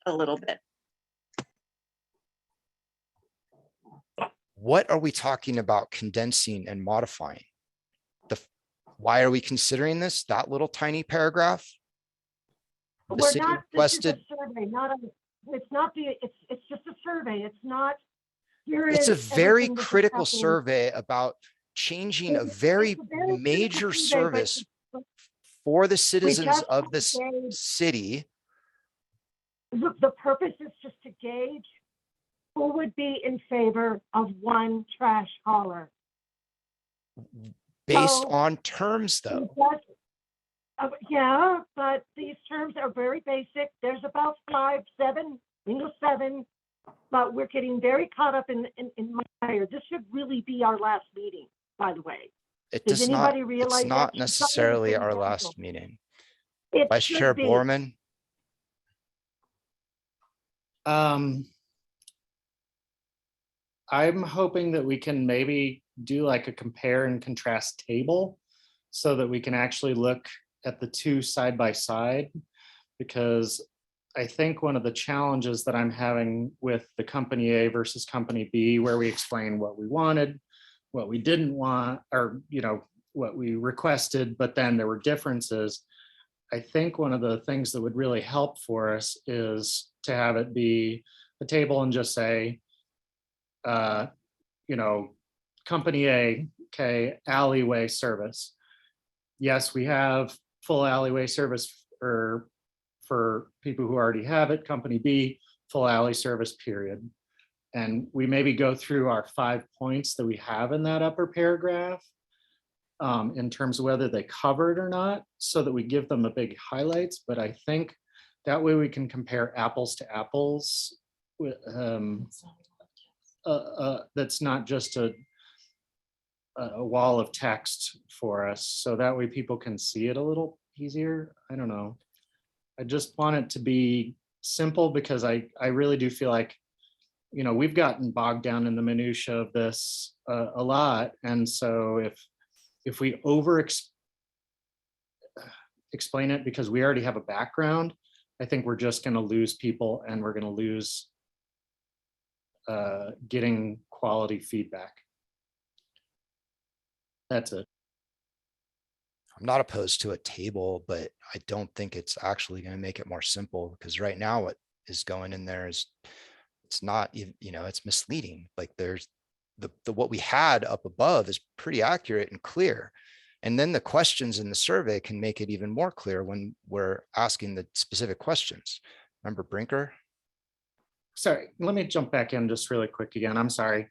a little bit. what are we talking about condensing and modifying? Why are we considering this, that little tiny paragraph? The We're city not, this is a requested, survey, not a, it's not the, it's just a survey. It's not. Here it's a is very everything that is critical happening. survey about changing a It's very a very major critical survey, but service for the citizens just of this gauge- city. The purpose is just to gauge who would be in favor of one trash hauler. Based So- on terms, though. Yeah, but these terms are very basic. There's about 5, 7, 7, but we're getting very caught up in Meyer. This should really be our last meeting, by the way. It Does does not, anybody realize it's that? not It's necessarily something our that's last essential. meeting. It Vice should Chair be. Borman, I'm hoping that we can maybe do like a compare and contrast table so that we can actually look at the two side by side. Because I think one of the challenges that I'm having with the company A versus company B, where we explain what we wanted, what we didn't want, or, you know, what we requested, but then there were differences. I think one of the things that would really help for us is to have it be a table and just say, you know, company A, okay, alleyway service. Yes, we have full alleyway service for people who already have it. Company B, full alley service, period. And we maybe go through our 5 points that we have in that upper paragraph in terms of whether they cover it or not, so that we give them the big highlights. But I think that way we can compare apples to apples with, that's not just a wall of text for us. So that way people can see it a little easier. I don't know. I just want it to be simple because I really do feel like, you know, we've gotten bogged down in the minutia of this a lot. And so if we explain it because we already have a background, I think we're just going to lose people and we're going to lose getting quality feedback. That's it. I'm not opposed to a table, but I don't think it's actually going to make it more simple, because right now what is going in there is, it's not even, you know, it's misleading. Like there's the what we had up above is pretty accurate and clear. And then the questions in the survey can make it even more clear when we're asking the specific questions. Member Brinker? Sorry, let me jump back in just really quick again. I'm sorry.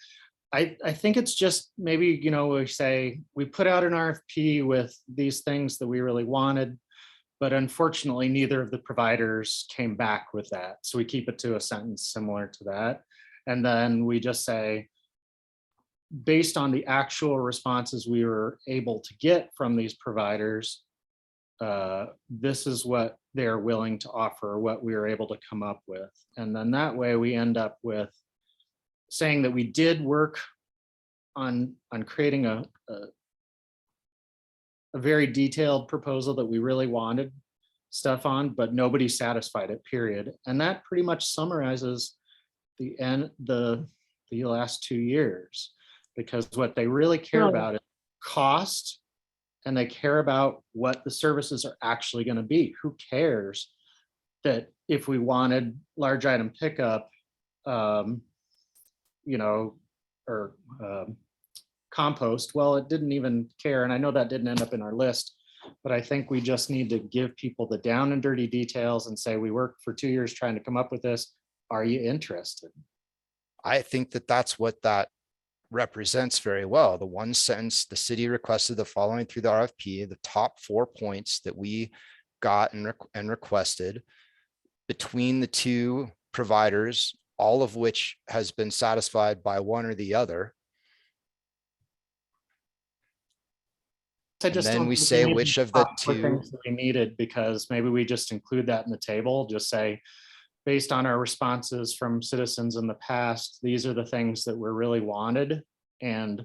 I think it's just maybe, you know, we say we put out an RFP with these things that we really wanted, but unfortunately, neither of the providers came back with that. So we keep it to a sentence similar to that. And then we just say, based on the actual responses we were able to get from these providers, this is what they're willing to offer, what we were able to come up with. And then that way we end up with saying that we did work on creating a very detailed proposal that we really wanted stuff on, but nobody satisfied it, period. And that pretty much summarizes the last 2 years, because what they really care about is cost, and they care about what the services are actually going to be. Who cares that if we wanted large item pickup, you know, or compost, well, it didn't even care. And I know that didn't end up in our list, but I think we just need to give people the down and dirty details and say, we worked for 2 years trying to come up with this. Are you interested? I think that that's what that represents very well. The one sentence, the city requested the following through the RFP, the top 4 points that we got and requested between the two providers, all of which has been satisfied by one or the other. I And just then don't we think say need which to of the stop for two, things that we needed, because maybe we just include that in the table, just say, based on our responses from citizens in the past, these are the things that were really wanted. And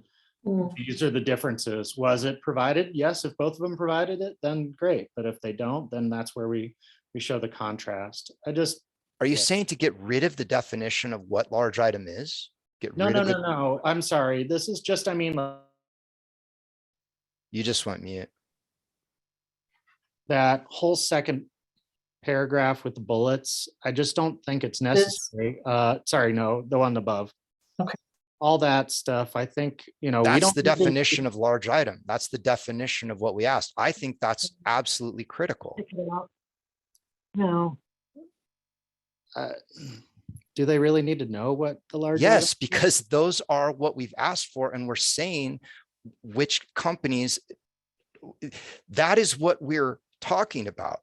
these are the differences. Was it provided? Yes, if both of them provided it, then great. But if they don't, then that's where we show the contrast. are you Yeah. saying to get rid of the definition of what large item is? Get No, rid no, of no, the, no. I'm sorry. This is just, I mean, you just went mute. that whole second paragraph with the bullets, I just don't think it's necessary. Sorry, no, the one above. Okay. All that stuff, I think, we That's don't. the definition of large item. That's the definition of what we asked. I think that's absolutely critical. Pick it up. No, Do they really need to know what the large? item Yes, is? because those are what we've asked for, and we're saying which companies, that is what we're talking about.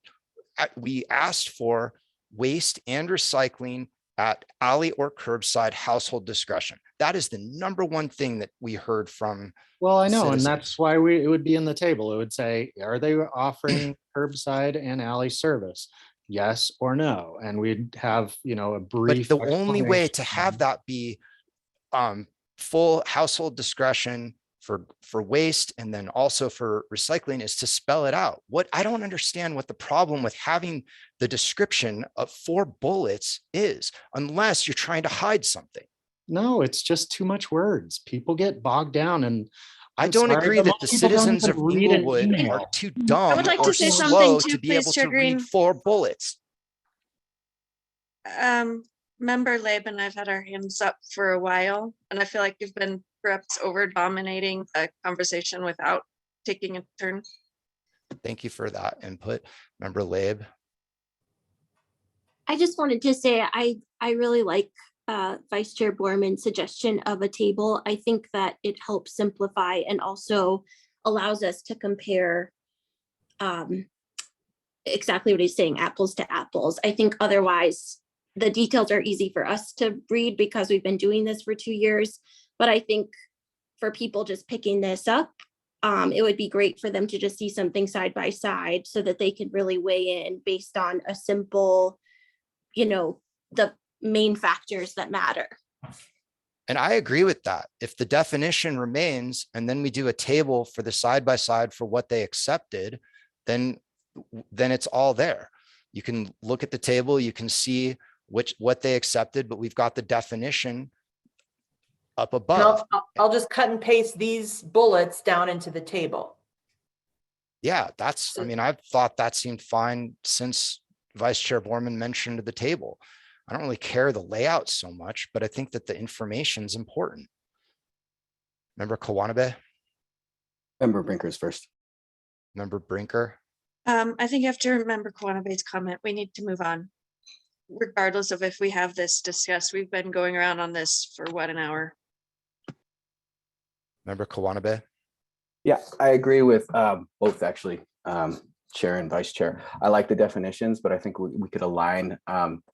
We asked for waste and recycling at alley or curbside household discretion. That is the number one thing that we heard from. Well, I know, and citizens. that's why it would be in the table. It would say, are they offering curbside and alley service? Yes or no? And we'd have, a But brief. the only way to explanation. have that be full household discretion for waste and then also for recycling is to spell it out. What I don't understand what the problem with having the description of 4 bullets is, unless you're trying to hide something. No, it's just too much words. People get bogged down, and I I'm don't sorry, agree but that most the people don't citizens even of read an Inglewood email. are too dumb would like or to say slow something to too, be please, able Chair to read Green. 4 bullets. Member Labe and I've had our hands up for a while, and I feel like you've been perhaps over dominating a conversation without taking a turn. Thank you for that input, Member Labe. I just wanted to say, I really like Vice Chair Borman's suggestion of a table. I think that it helps simplify and also allows us to compare exactly what he's saying, apples to apples. I think otherwise the details are easy for us to read because we've been doing this for 2 years. But I think for people just picking this up, it would be great for them to just see something side by side so that they can really weigh in based on a simple, the main factors that matter. And I agree with that. If the definition remains, and then we do a table for the side by side for what they accepted, then it's all there. You can look at the table, you can see what they accepted, but we've got the definition up And above. I'll just cut and paste these bullets down into the table. Yeah, I mean, I've thought that seemed fine since Vice Chair Borman mentioned the table. I don't really care the layout so much, but I think that the information is important. Member Kawanabe, Member Brinkers first. Member Brinker. I think you have to remember Kwanabe's comment. We need to move on. Regardless of if we have this discussed, we've been going around on this for what, an hour? Member Kawanabe. Yeah, I agree with both actually, Chair and Vice Chair. I like the definitions, but I think we could align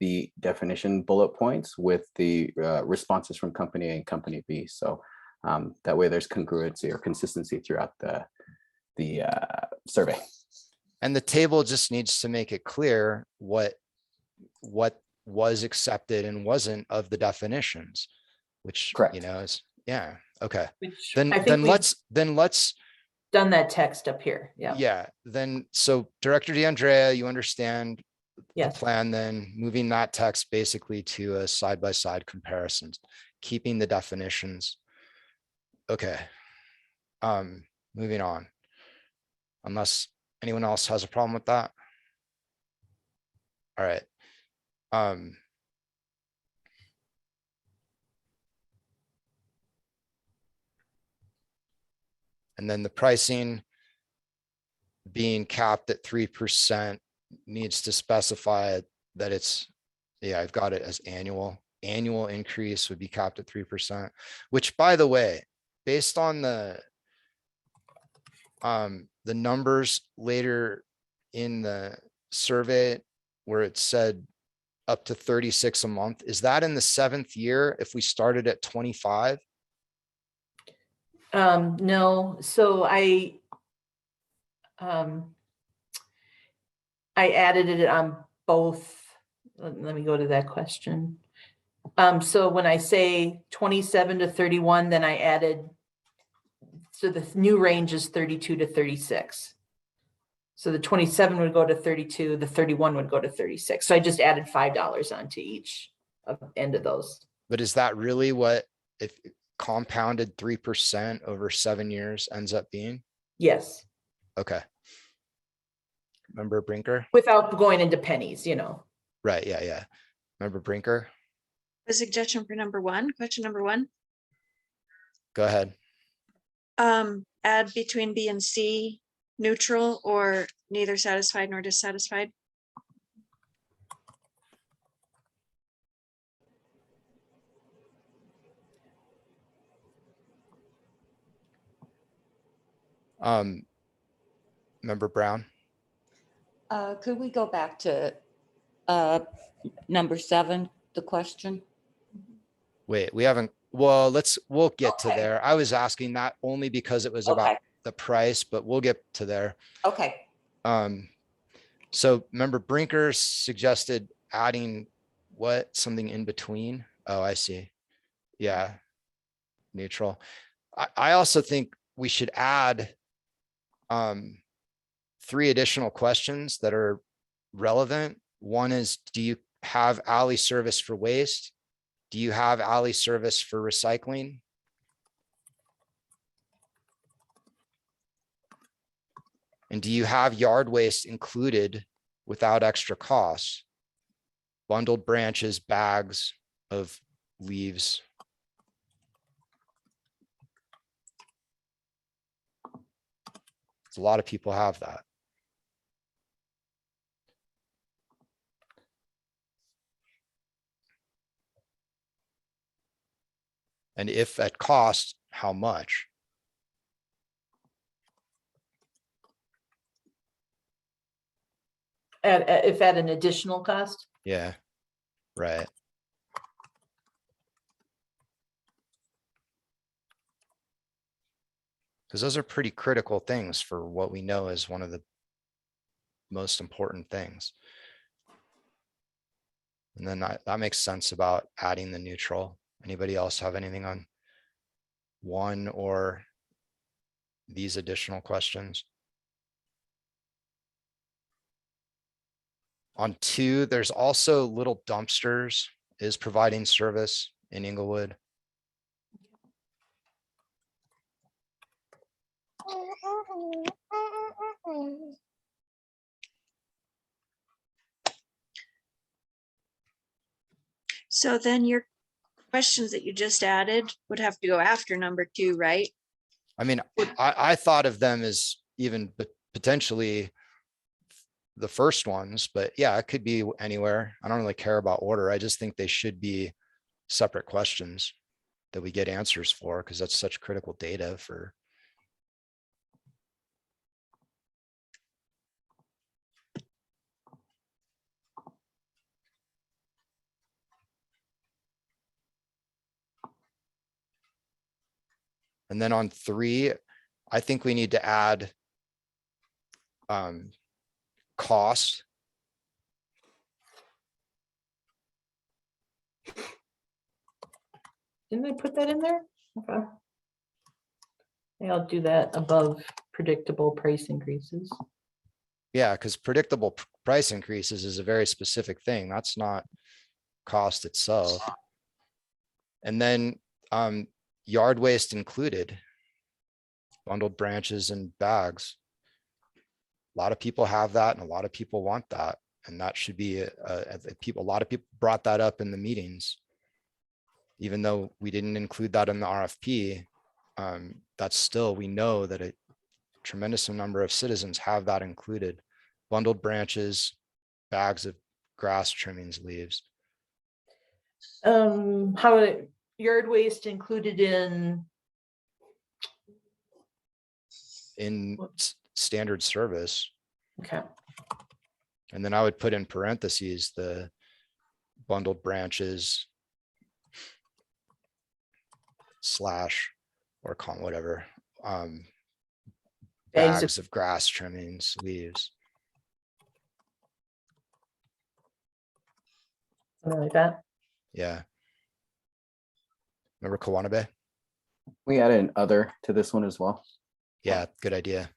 the definition bullet points with the responses from Company A and Company B. So that way there's congruency or consistency throughout the survey. And the table just needs to make it clear what was accepted and wasn't of the definitions, which, Correct. is, yeah, okay. Which Then I think let's done that text up here. Yeah. yeah, then, so Director DeAndrea, you understand the Yes. plan, then moving that text basically to a side-by-side comparisons, keeping the definitions. Okay. Moving on. Unless anyone else has a problem with that. All right. And then the pricing being capped at 3% needs to specify that it's, yeah, I've got it as annual annual increase would be capped at 3%, which, by the way, based on the numbers later in the survey where it said up to 36 a month, is that in the 7th year if we started at 25? No, so I added it on both. Let me go to that question. So when I say 27 to 31, then I added, so the new range is 32 to 36. So the 27 would go to 32, the 31 would go to 36. So I just added $5 onto each end of those. But is that really what, if compounded 3% over 7 years ends up being? Yes, Okay. Member Brinker? without going into pennies, Right, yeah. Member Brinker, A suggestion for number one, question number one, go ahead. add between B and C, neutral or neither satisfied nor dissatisfied. Member Brown? Could we go back to number 7, the question? Wait, we haven't, well, we'll get to Okay. there. I was asking that only because it was about Okay. the price, but we'll get to there. Okay. So member Brinker suggested adding something in between. Oh, I see. Yeah. Neutral. I also think we should add 3 additional questions that are relevant. One is, do you have alley service for waste? Do you have alley service for recycling? And do you have yard waste included without extra costs? Bundled branches, bags of leaves. A lot of people have that. And if at cost, how much? if at an additional cost. Yeah, right. Because those are pretty critical things for what we know is one of the most important things. And then that makes sense about adding the neutral. Anybody else have anything on 1 or these additional questions? On 2, there's also little dumpsters is providing service in Inglewood. So then your questions that you just added would have to go after number 2, right? I mean, I thought of them as even potentially the first ones, but yeah, it could be anywhere. I don't really care about order. I just think they should be separate questions that we get answers for, because that's such critical data for. And then on 3, I think we need to add cost. Didn't I put that in there? Okay. Yeah, I'll do that above predictable price increases. Yeah, because predictable price increases is a very specific thing. That's not cost itself. And then yard waste included, bundled branches and bags. A lot of people have that and a lot of people want that. And that should be a lot of people brought that up in the meetings. Even though we didn't include that in the RFP, that's still, we know that a tremendous number of citizens have that included. Bundled branches, bags of grass trimmings, leaves. How yard waste included in standard service. okay, And then I would put in parentheses, the bundled branches slash or whatever, Bags of- bags of grass trimmings, leaves. something like that. Yeah. Remember Kawanabay? We added an other to this one as well. Yeah, good idea.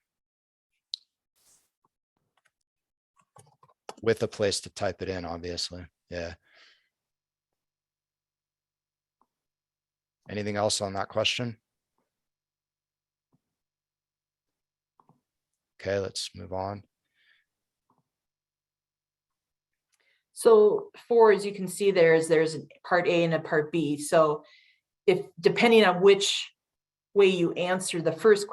With a place to type it in, obviously. Yeah. Anything else on that question? Okay, let's move on. So 4, as you can see, there's a part A and a part B. So if depending on which way you answer the first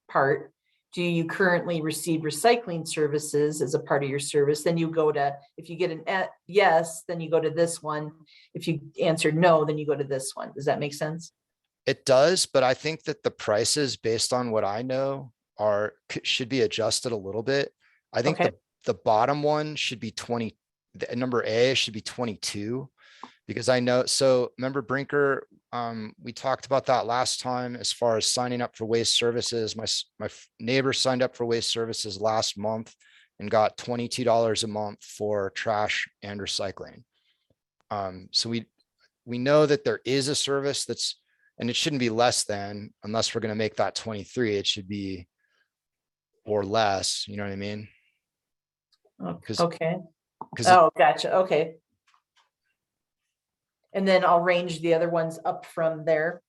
part, do you currently receive recycling services as a part of your service? Then you go to, if you get an yes, then you go to this one. If you answer no, then you go to this one. Does that make sense? It does, but I think that the prices based on what I know should be adjusted a little bit. I think Okay. the bottom one should be 20, the number A should be 22. Because I know, so remember Brinker, we talked about that last time as far as signing up for waste services. My neighbor signed up for waste services last month and got $22 a month for trash and recycling. So we know that there is a service and it shouldn't be less than, unless we're going to make that 23, it should be or less, you know what I mean? Okay. 'Cause Oh, gotcha. Okay. And then I'll range the other ones up from there.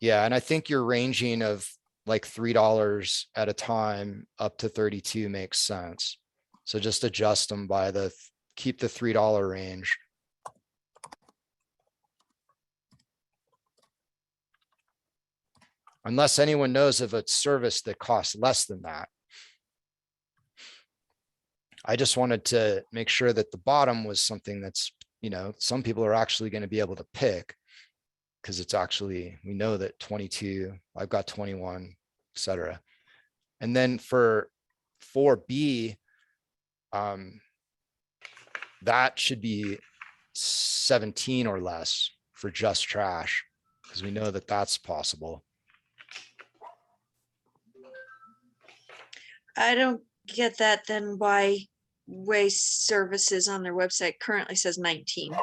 Yeah, and I think your ranging of like $3 at a time up to 32 makes sense. So just adjust them by keep the $3 range. Unless anyone knows of a service that costs less than that. I just wanted to make sure that the bottom was something that's, some people are actually going to be able to pick. Because it's actually, we know that 22, I've got 21, etc. And then for 4B, that should be 17 or less for just trash, because we know that that's possible. I don't get that then why waste services on their website currently says 19.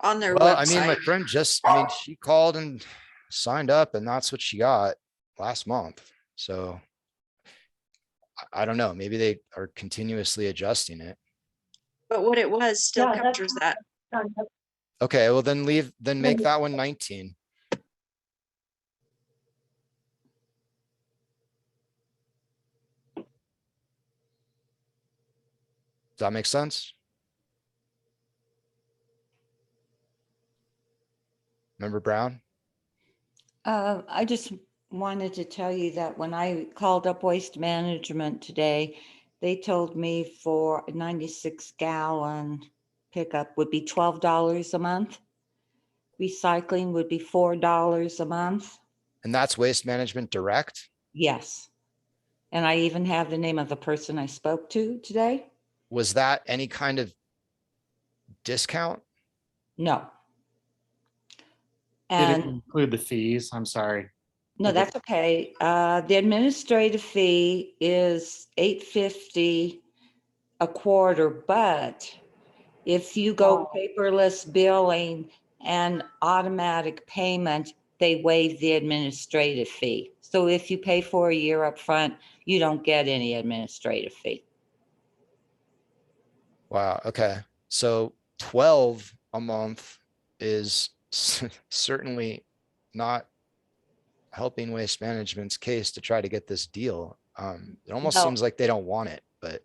On their Well, I mean, my website. friend she called and signed up and that's what she got last month. So I don't know, maybe they are continuously adjusting it. But what it was still Yeah, that's- captures that. Okay, well then make that one 19. Does that make sense? Remember Brown? I just wanted to tell you that when I called up Waste Management today, they told me for a 96 gallon pickup would be $12 a month. Recycling would be $4 a month. And that's Waste Management Direct? Yes. And I even have the name of the person I spoke to today. Was that any kind of discount? No. Did it And include the fees? I'm sorry. no, that's okay. The administrative fee is $8.50 a quarter, but if you go paperless billing and automatic payment, they waive the administrative fee. So if you pay for a year up front, you don't get any administrative fee. Wow, okay. So 12 a month is certainly not helping Waste Management's case to try to get this deal. It almost No. seems like they don't want it, but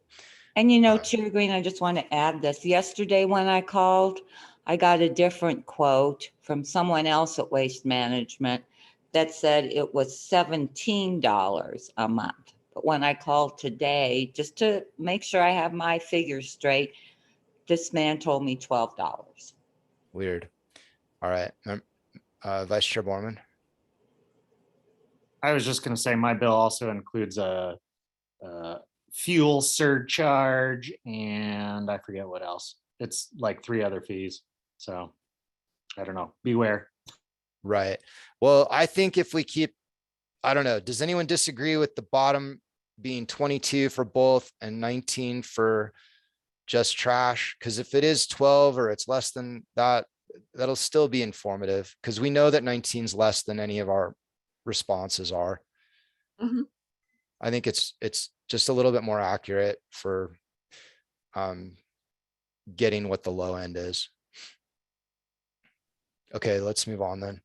And Chair Green, I just want to add this. Yesterday when I called, I got a different quote from someone else at Waste Management that said it was $17 a month. But when I called today, just to make sure I have my figures straight, this man told me $12. Weird. All right, Vice Chair Borman. I was just gonna say my bill also includes a fuel surcharge and I forget what else. It's like 3 other fees. So I don't know, beware. Right. Well, I think if we keep, I don't know, does anyone disagree with the bottom being 22 for both and 19 for just trash? Because if it is 12 or it's less than that, that'll still be informative because we know that 19 is less than any of our responses are. Mhm. I think it's just a little bit more accurate for getting what the low end is. Okay, let's move on then.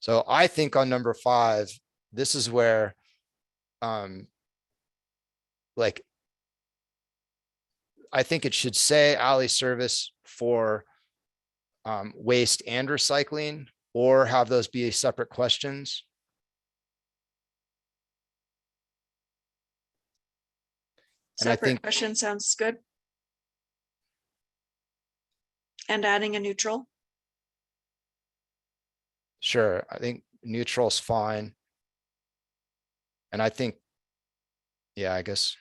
So I think on number 5, this is where like I think it should say alley service for waste and recycling, or have those be separate questions. And I Separate think, question sounds good. And adding a neutral. sure, I think neutral's fine. And I think, yeah, I guess.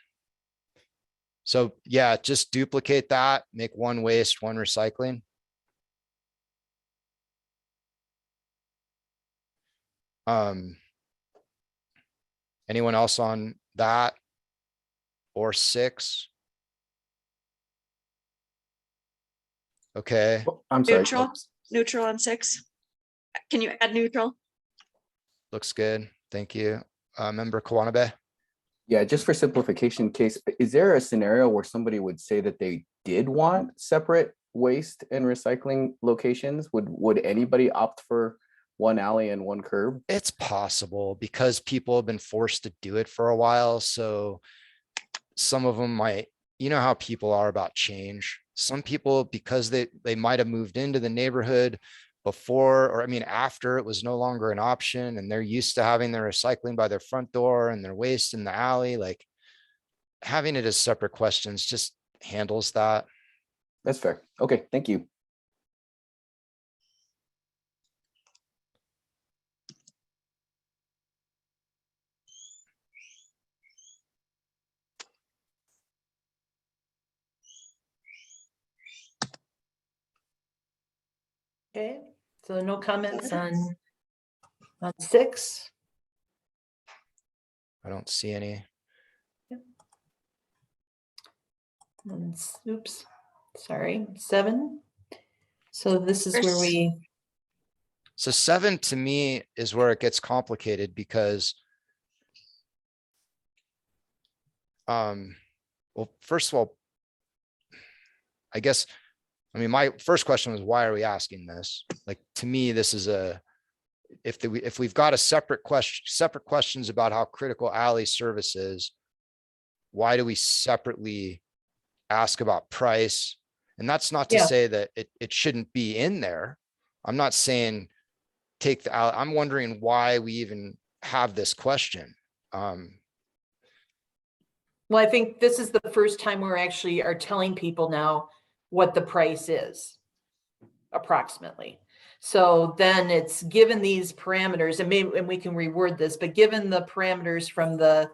So yeah, just duplicate that, make one waste, one recycling. Anyone else on that? Or 6? Okay, Oh, I'm sorry. Neutral, neutral on 6. Can you add neutral? looks good. Thank you. Member Kawanabe. Yeah, just for simplification case, is there a scenario where somebody would say that they did want separate waste and recycling locations? Would anybody opt for one alley and one curb? It's possible because people have been forced to do it for a while. So some of them might, you know how people are about change. Some people, because they might have moved into the neighborhood before, or I mean, after it was no longer an option and they're used to having their recycling by their front door and their waste in the alley, like having it as separate questions just handles that. That's fair. Okay, thank you. Okay, so no comments on 6. I don't see any. And oops, sorry, 7. So this is where we, So 7 to me is where it gets complicated because well, first of all, I guess, I mean, my first question was, why are we asking this? Like, to me, this is if we've got a separate questions about how critical alley service is, why do we separately ask about price? And that's not to Yeah. say that it shouldn't be in there. I'm not saying take the alley. I'm wondering why we even have this question. well, I think this is the first time we're actually are telling people now what the price is approximately. So then it's given these parameters, and maybe, and we can reword this, but given the parameters from the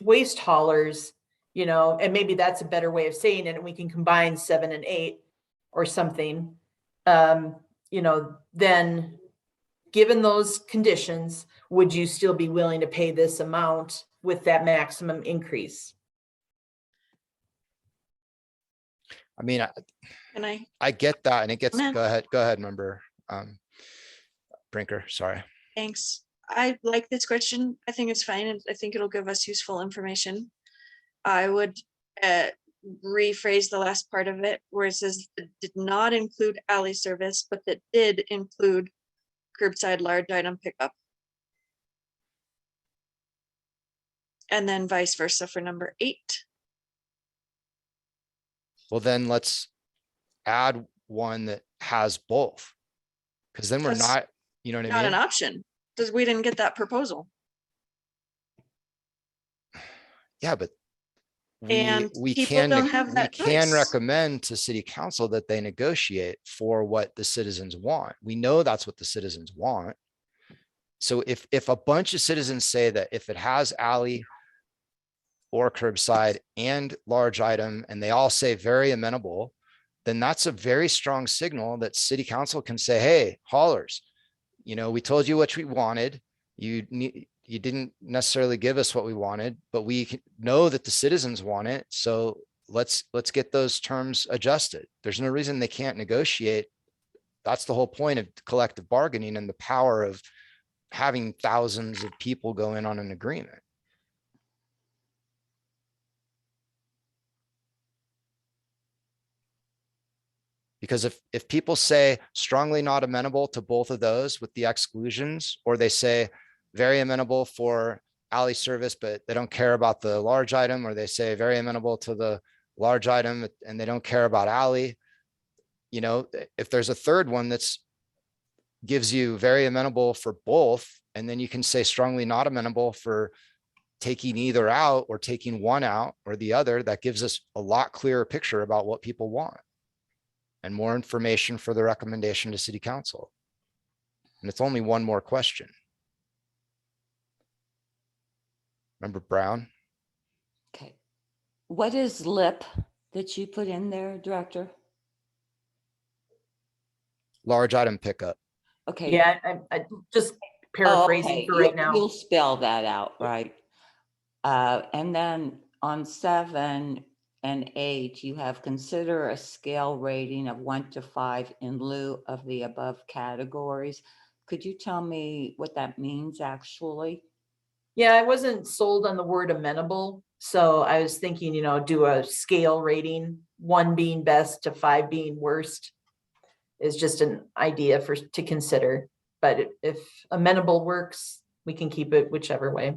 waste haulers, you know, and maybe that's a better way of saying it, and we can combine 7 and 8 or something, you know, then given those conditions, would you still be willing to pay this amount with that increase? I mean, Can I get that, and it gets, Man. go ahead, member Brinker, sorry. Thanks. I like this question. I think it's fine, and I think it'll give us useful information. I would rephrase the last part of it where it says it did not include alley service, but that did include curbside large item pickup. And then vice versa for number 8. Well, then let's add one that has both. Because then we're That's not, you know what I Not an mean? option, because we didn't get that proposal. Yeah, but And we people can, don't have we that can choice. recommend to city council that they negotiate for what the citizens want. We know that's what the citizens want. So if a bunch of citizens say that if it has alley or curbside and large item, and they all say very amenable, then that's a very strong signal that city council can say, hey, haulers, we told you what we wanted. You didn't necessarily give us what we wanted, but we know that the citizens want it. So let's get those terms adjusted. There's no reason they can't negotiate. That's the whole point of collective bargaining and the power of having thousands of people go in on an agreement. Because if people say strongly not amenable to both of those with the exclusions, or they say very amenable for alley service, but they don't care about the large item, or they say very amenable to the large item and they don't care about alley, if there's a third one that's gives you very amenable for both, and then you can say strongly not amenable for taking either out or taking one out or the other, that gives us a lot clearer picture about what people want and more information for the recommendation to city council. And it's only one more question. Remember Brown? Okay. What is LIP that you put in there, Director? Large item pickup. Okay. Yeah, I just Oh, paraphrasing okay. for right now. You'll spell that out, right? And then on 7 and 8, you have consider a scale rating of 1 to 5 in lieu of the above categories. Could you tell me what that means actually? Yeah, I wasn't sold on the word amenable. So I was thinking, do a scale rating, 1 being best to 5 being worst, is just an idea to consider. But if amenable works, we can keep it whichever way.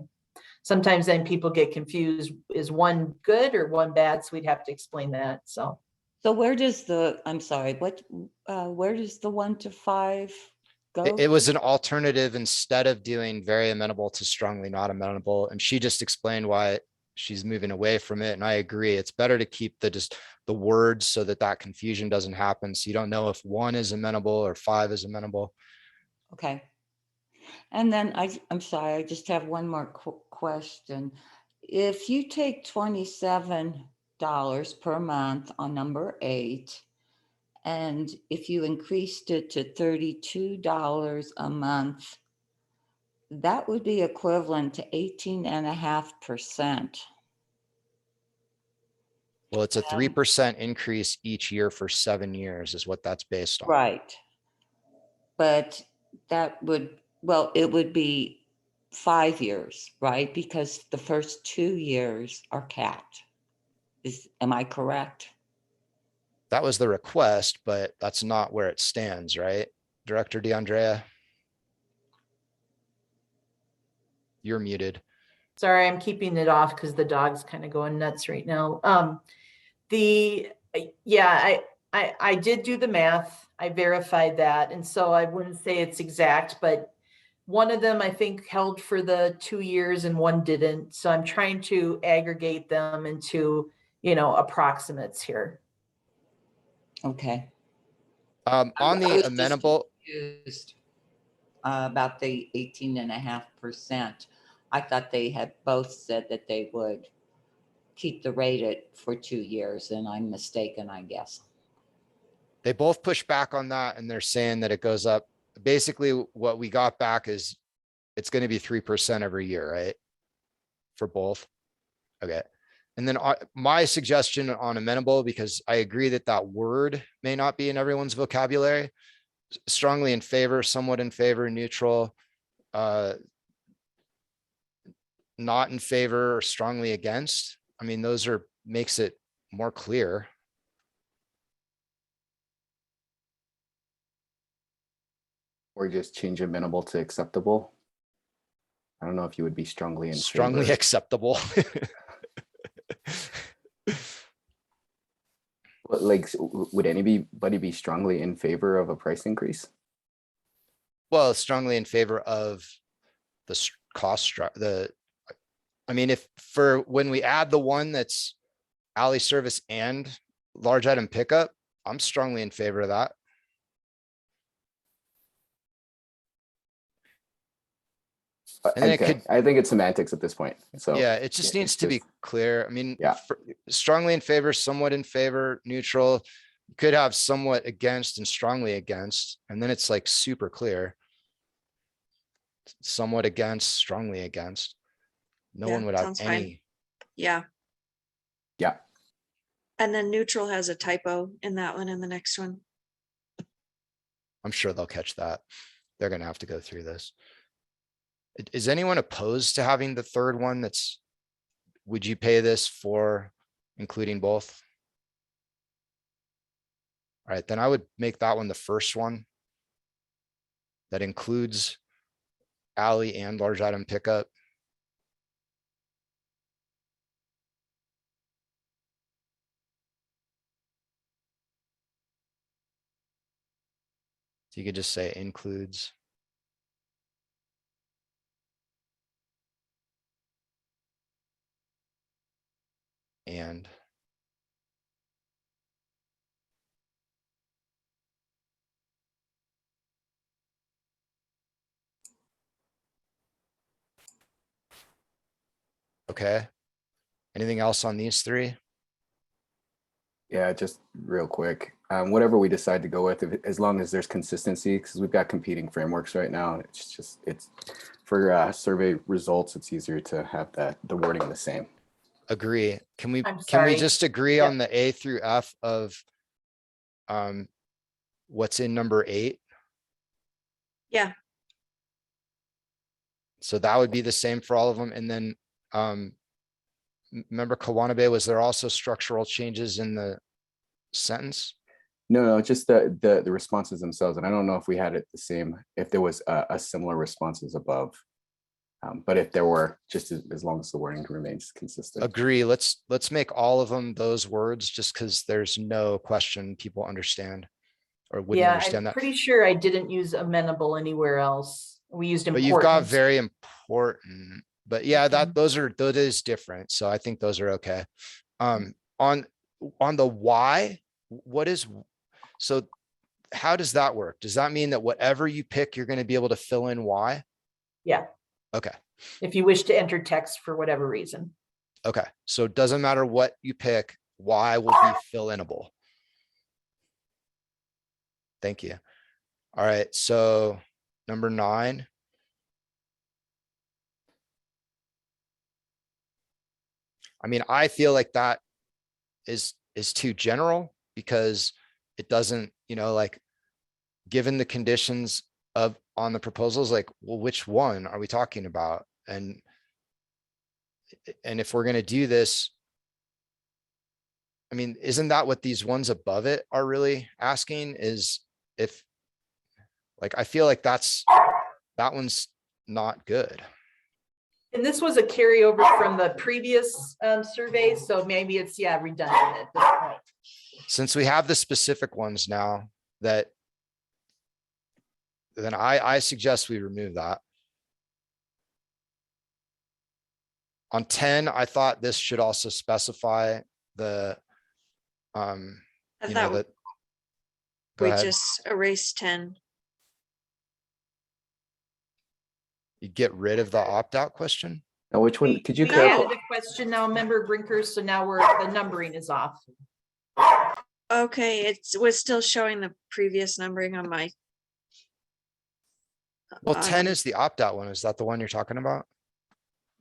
Sometimes then people get confused, is 1 good or 1 bad? So we'd have to explain that. So where does I'm sorry, where does the 1 to 5 go? It was an alternative instead of doing very amenable to strongly not amenable. And she just explained why she's moving away from it. And I agree. It's better to keep the words so that confusion doesn't happen. So you don't know if 1 is amenable or 5 is amenable. Okay. And then I'm sorry, I just have one more question. If you take $27 per month on number 8, and if you increased it to $32 a month, that would be equivalent to 18.5%. Well, it's a 3% increase each year for 7 years is what that's based on. Right. But that would, it would be 5 years, right? Because the first 2 years are capped. Am I correct? That was the request, but that's not where it stands, right? Director DeAndrea? You're muted. sorry, I'm keeping it off because the dog's kind of going nuts right now. I did do the math. I verified that. And so I wouldn't say it's exact, but one of them I think held for the 2 years and 1 didn't. So I'm trying to aggregate them into, approximates here. Okay. On I the was just amenable, confused about the 18.5%. I thought they had both said that they would keep the rate for 2 years, and I'm mistaken, I guess. they both push back on that and they're saying that it goes up. Basically, what we got back is it's going to be 3% every year, right? For both. Okay. And then my suggestion on amenable, because I agree that word may not be in everyone's vocabulary, strongly in favor, somewhat in favor, neutral, not in favor, or strongly against. I mean, those makes it more clear. Or just change amenable to acceptable. I don't know if you would be strongly in Strongly favor. acceptable. Like, would anybody be strongly in favor of a price increase? Well, strongly in favor of the I mean, if for when we add the one that's alley service and large item pickup, I'm strongly in favor of that. And then it Okay, could, I think it's semantics at this point. So yeah, it just it's needs to be just- clear. I mean, Yeah. strongly in favor, somewhat in favor, neutral. You could have somewhat against and strongly against, and then it's like super clear. Somewhat against, strongly against. No Yeah, one would have sounds fine. any. Yeah. Yeah. And then neutral has a typo in that one and the next one. I'm sure they'll catch that. They're gonna have to go through this. Is anyone opposed to having the third one that's, would you pay this for including both? All right, then I would make that one the first one. That includes alley and large item pickup. So you could just say includes. And. Okay. Anything else on these three? Yeah, just real quick. Whatever we decide to go with, as long as there's consistency, because we've got competing frameworks right now. It's for survey results. It's easier to have the wording the same. Agree. Can we I'm can we sorry. just agree Yep. on the A through F of what's in number 8? Yeah, So that would be the same for all of them. And then remember Kawanabe, was there also structural changes in the sentence? No, just the responses themselves. And I don't know if we had it the same, if there was a similar responses above. But if there were, just as long as the wording remains consistent. Agree. Let's make all of them those words, just because there's no question people understand or wouldn't Yeah, I'm understand that. pretty sure I didn't use amenable anywhere else. We used But important. you've got very important, but yeah, that Mhm. that is different. So I think those are okay. On the why, what is, so how does that work? Does that mean that whatever you pick, you're going to be able to fill in why? Yeah, Okay. if you wish to enter text for whatever reason. Okay. So it doesn't matter what you pick, why will be fill-inable. Thank you. All right. So number 9. I mean, I feel like that is too general because it doesn't, like, given the conditions of on the proposals, like, well, which one are we talking about? And if we're going to do this, I mean, isn't that what these ones above it are really asking, is if, like, I feel like that one's not good. And this was a carryover from the previous survey, so maybe it's, yeah, redundant at this point. Since we have the specific ones now, that then I suggest we remove that. On 10, I thought this should also specify the, I you know, thought that. Go we ahead. just erased 10. You get rid of the opt-out question. Now, which one, could you We clarify? added a question now, member Brinkers, so now the numbering is off. Okay, it was still showing the previous numbering on my. Well, 10 on- is the opt-out one. Is that the one you're talking about?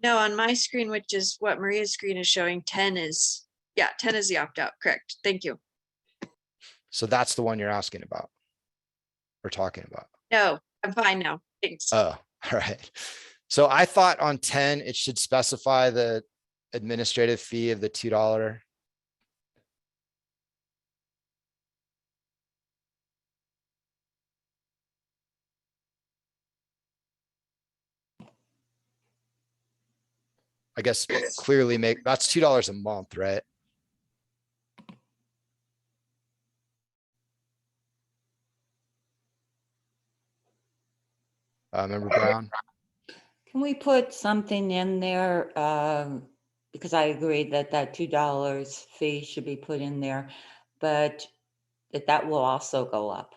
No, on my screen, which is what Maria's screen is showing, 10 is, yeah, 10 is the opt-out, correct. Thank you. So that's the one you're asking about. We're talking about. No, I'm fine now. Thanks. Oh, all right. So I thought on 10, it should specify the administrative fee of the $2. I guess clearly make, that's $2 a month, right? Member Brown, Can we put something in there? Because I agree that that $2 fee should be put in there, but that will also go up.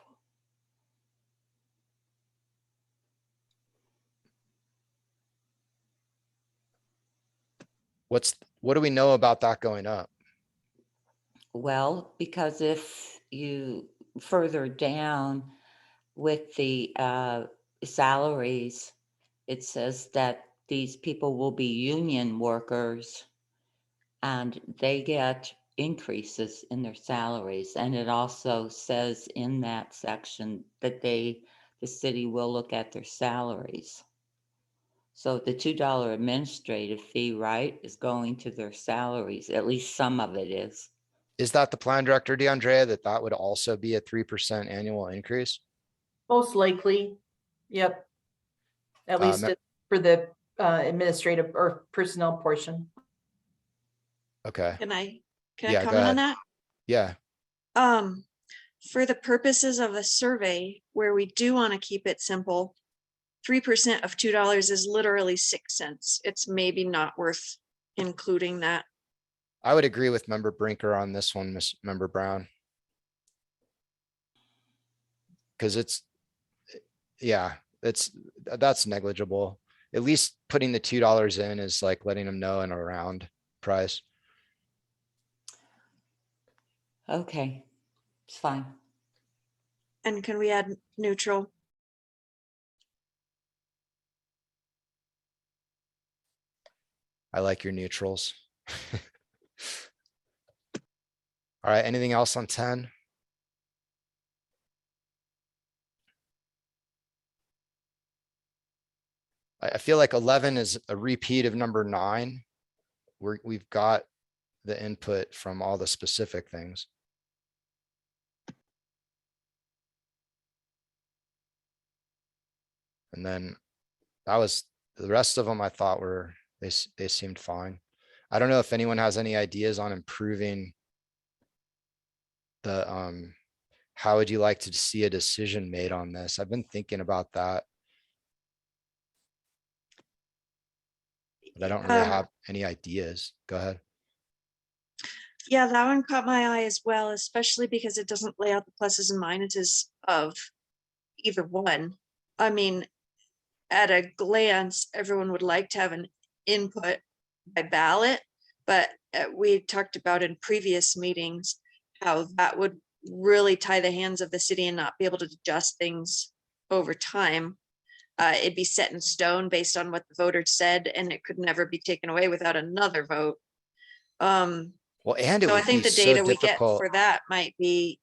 What do we know about that going up? Well, because if you further down with the salaries, it says that these people will be union workers and they get increases in their salaries. And it also says in that section that the city will look at their salaries. So the $2 administrative fee, right, is going to their salaries, at least some of it is. Is that the plan director, DeAndrea, that would also be a 3% annual increase? Most likely, yep. At least me- for the administrative or personnel portion. Okay, Can I Yeah, go comment on ahead. that? yeah, For the purposes of a survey where we do want to keep it simple, 3% of $2 is literally 6 cents. It's maybe not worth including that. I would agree with member Brinker on this one, member Brown. Cause yeah, that's negligible. At least putting the $2 in is like letting them know in a round price. Okay, it's fine. And can we add neutral? I like your neutrals. All right, anything else on 10? I feel like 11 is a repeat of number 9. We've got the input from all the specific things. And then that was, the rest of them I thought were, they seemed fine. I don't know if anyone has any ideas on improving the, how would you like to see a decision made on this? I've been thinking about that. But I don't really have any ideas. Go ahead. Yeah, that one caught my eye as well, especially because it doesn't lay out the pluses and minuses of either one. I mean, at a glance, everyone would like to have an input by ballot, but we talked about in previous meetings how that would really tie the hands of the city and not be able to adjust things over time. It'd be set in stone based on what the voters said, and it could never be taken away without another vote. Well, and it So I would think be the so data we get difficult. for that might be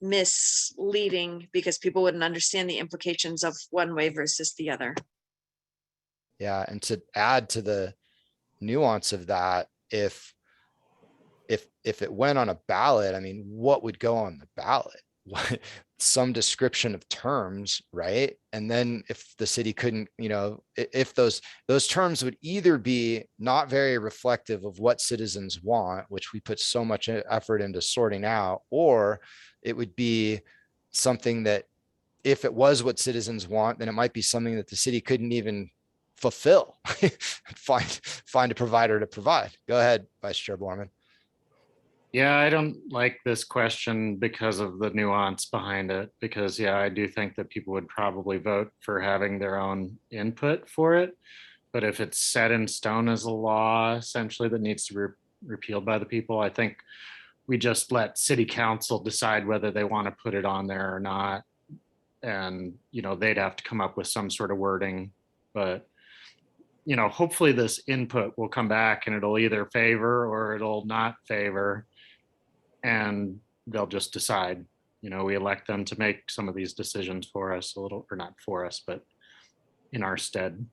misleading because people wouldn't understand the implications of one way versus the other. Yeah, and to add to the nuance of that, if it went on a ballot, I mean, what would go on the ballot? What, some description of terms, right? And then if the city couldn't, if those terms would either be not very reflective of what citizens want, which we put so much effort into sorting out, or it would be something that if it was what citizens want, then it might be something that the city couldn't even fulfill. find a provider to provide. Go ahead, Vice Chair Borman. Yeah, I don't like this question because of the nuance behind it, because yeah, I do think that people would probably vote for having their own input for it. But if it's set in stone as a law, essentially, that needs to be repealed by the people, I think we just let city council decide whether they want to put it on there or not. And, they'd have to come up with some sort of wording, but hopefully this input will come back and it'll either favor or it'll not favor. And they'll just decide, we elect them to make some of these decisions for us a little, or not for us, but in our stead.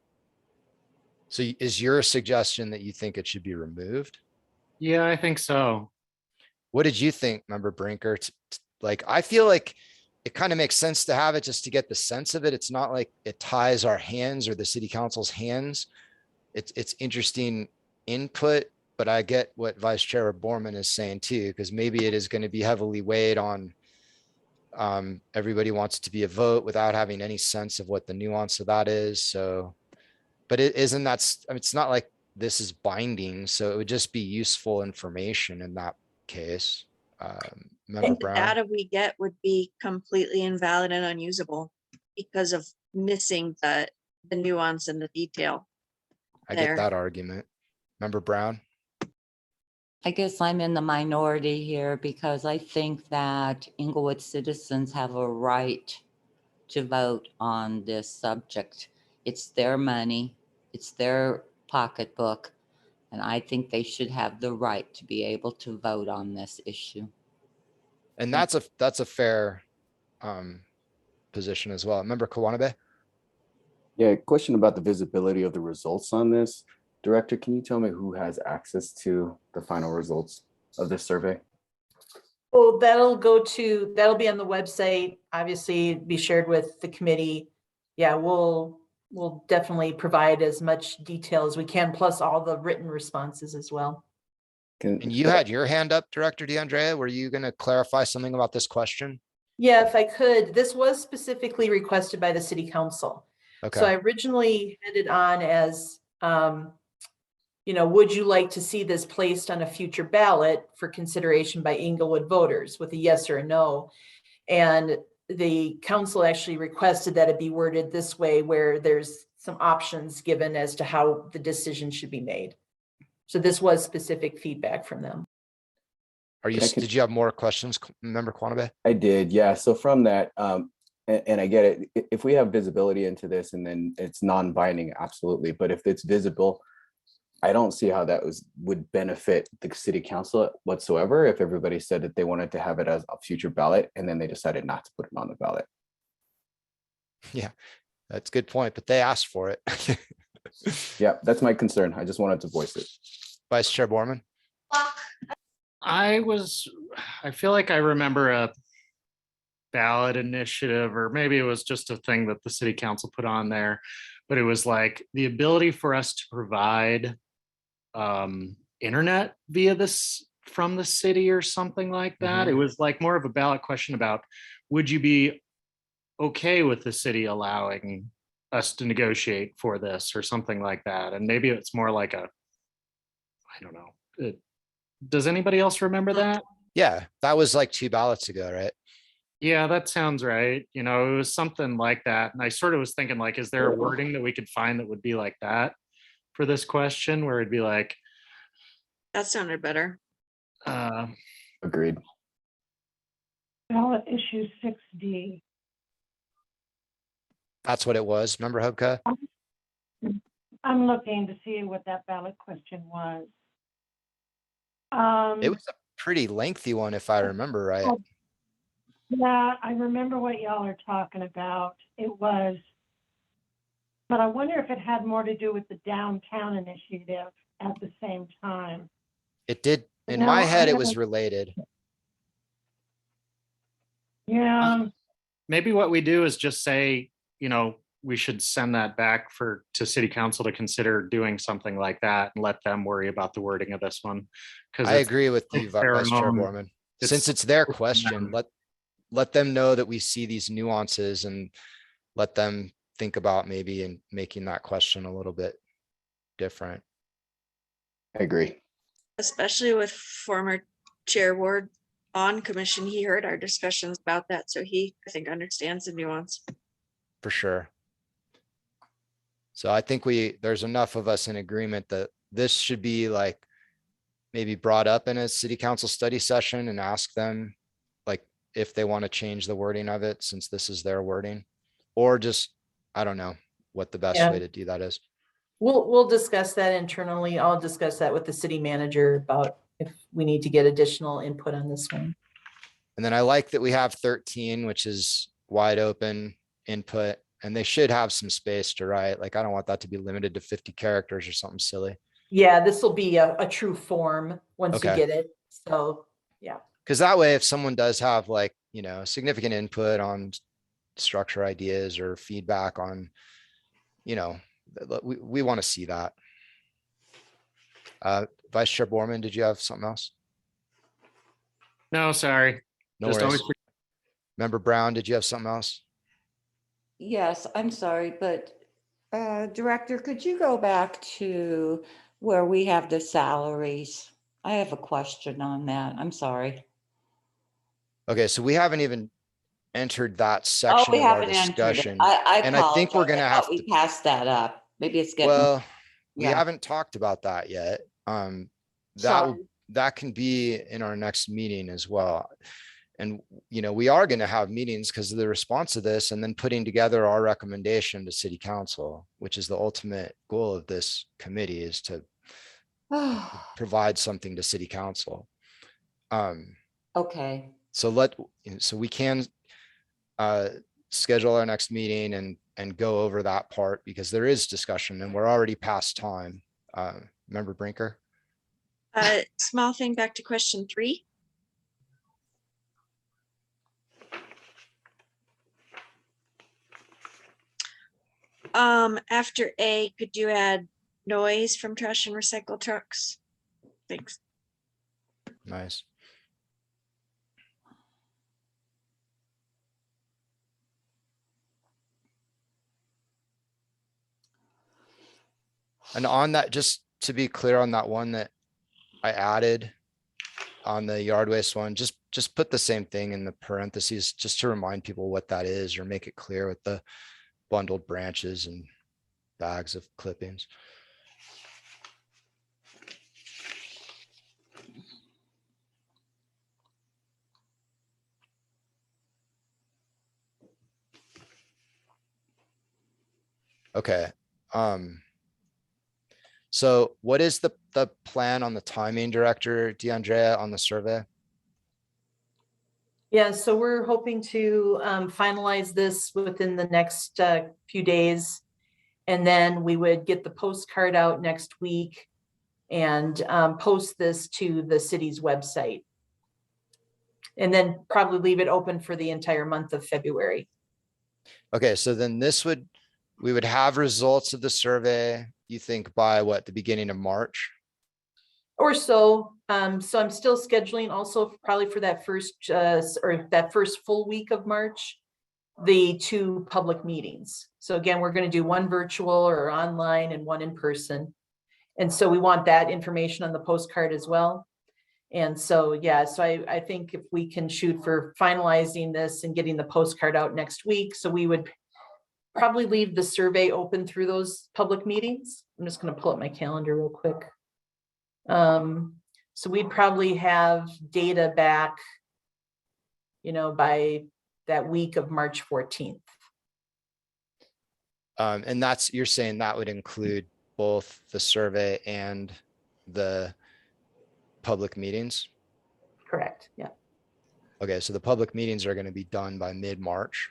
So is your suggestion that you think it should be removed? Yeah, I think so. What did you think, Member Brinker? Like, I feel like it kind of makes sense to have it just to get the sense of it. It's not like it ties our hands or the city council's hands. It's interesting input, but I get what Vice Chair Borman is saying too, because maybe it is going to be heavily weighed on everybody wants it to be a vote without having any sense of what the nuance of that is. So But isn't I mean, it's not like this is binding, so it would just be useful information in that case. Member And the Brown, data we get would be completely invalid and unusable because of missing the nuance and the detail. I get there. that argument. Member Brown, I guess I'm in the minority here because I think that Inglewood citizens have a right to vote on this subject. It's their money, it's their pocketbook, and I think they should have the right to be able to vote on this issue. and that's a fair position as well. Member Kawanabe? Yeah, question about the visibility of the results on this. Director, can you tell me who has access to the final results of this survey? Well, that'll be on the website, obviously be shared with the committee. Yeah, we'll definitely provide as much detail as we can, plus all the written responses as well. And you had your hand up, Director DeAndrea. Were you going to clarify something about this question? Yeah, if I could, this was specifically requested by the city council. So I Okay, originally had it on as, would you like to see this placed on a future ballot for consideration by Inglewood voters with a yes or a no? And the council actually requested that it be worded this way, where there's some options given as to how the decision should be made. So this was specific feedback from them. did you have more questions, Member Quanabe? I did, yeah. So from that, and I get it, if we have visibility into this and then it's non-binding, absolutely. But if it's visible, I don't see how that would benefit the city council whatsoever if everybody said that they wanted to have it as a future ballot and then they decided not to put it on the ballot. Yeah, that's a good point, but they asked for it. Yeah, that's my concern. I just wanted to voice it. Vice Chair Borman? I feel like I remember a ballot initiative, or maybe it was just a thing that the city council put on there, but it was like the ability for us to provide internet via this from the city or something like that. It was like more of a ballot question about, would you be okay with the city allowing us to negotiate for this or something like that? And maybe it's more like I don't know. Does anybody else remember that? Yeah, that was like 2 ballots ago, right? Yeah, that sounds right. It was something like that. And I sort of was thinking, like, is there a wording that we could find that would be like that for this question, where it'd be like, That sounded better. Agreed. Ballot issue 6D. That's what it was. Member Hubka? I'm looking to see what that ballot question was. It was a pretty lengthy one, if I remember right. Yeah, I remember what y'all are talking about. It was, but I wonder if it had more to do with the downtown initiative at the same time. It did. In No, my head, I it was haven't- related. Yeah, maybe what we do is just say, we should send that back to city council to consider doing something like that and let them worry about the wording of this one. Because I agree with you, it's their Vice Chair own- Borman. it's- Since it's their question, let them know that we see these nuances and let them think about maybe in making that question a little bit different. I agree. Especially with former Chair Ward on commission, he heard our discussions about that, so he, I think, understands the nuance. For sure. So I think there's enough of us in agreement that this should be like maybe brought up in a city council study session and ask them like if they want to change the wording of it, since this is their wording, or just, I don't know what the best Yeah. way to do that is. We'll discuss that internally. I'll discuss that with the city manager about if we need to get additional input on this one. And then I like that we have 13, which is wide open input, and they should have some space to write. Like, I don't want that to be limited to 50 characters or something silly. Yeah, this will be a true form once you Okay. get it. So, yeah. Because that way, if someone does have like, significant input on structure ideas or feedback on, we want to see that. Vice Chair Borman, did you have something else? No, sorry. No Just worries. always Member Brown, did you have something else? Yes, I'm sorry, but Director, could you go back to where we have the salaries? I have a question on that. I'm sorry. Okay, so we haven't even entered that Oh, section we of our haven't entered it. discussion. I And I think we're apologize. gonna I have thought we to, passed that up. Maybe it's getting, well, we yeah, haven't talked about that yet. sorry. That can be in our next meeting as well. And, we are gonna have meetings because of the response to this and then putting together our recommendation to city council, which is the ultimate goal of this committee, is to provide something to city council. Okay, So we can schedule our next meeting and go over that part because there is discussion and we're already past time. Member Brinker? Small thing back to question 3. After A, could you add noise from trash and recycle trucks? Thanks. Nice. And on that, just to be clear on that one that I added on the yard waste one, just put the same thing in the parentheses, just to remind people what that is or make it clear with the bundled branches and bags of clippings. Okay. So what is the plan on the timing, Director DeAndrea, on the survey? Yeah, so we're hoping to finalize this within the next few days. And then we would get the postcard out next week and post this to the city's website. And then probably leave it open for the entire month of February. Okay, so then we would have results of the survey, you think by what, the beginning of March? Or so. So I'm still scheduling also probably for that first or that first full week of March, the 2 public meetings. So again, we're going to do one virtual or online and one in person. And so we want that information on the postcard as well. And so, yeah, so I think if we can shoot for finalizing this and getting the postcard out next week, so we would probably leave the survey open through those public meetings. I'm just going to pull up my calendar real quick. So we'd probably have data back, by that week of March 14th. And you're saying that would include both the survey and the public meetings? Correct. Yeah. Okay, so the public meetings are going to be done by mid-March.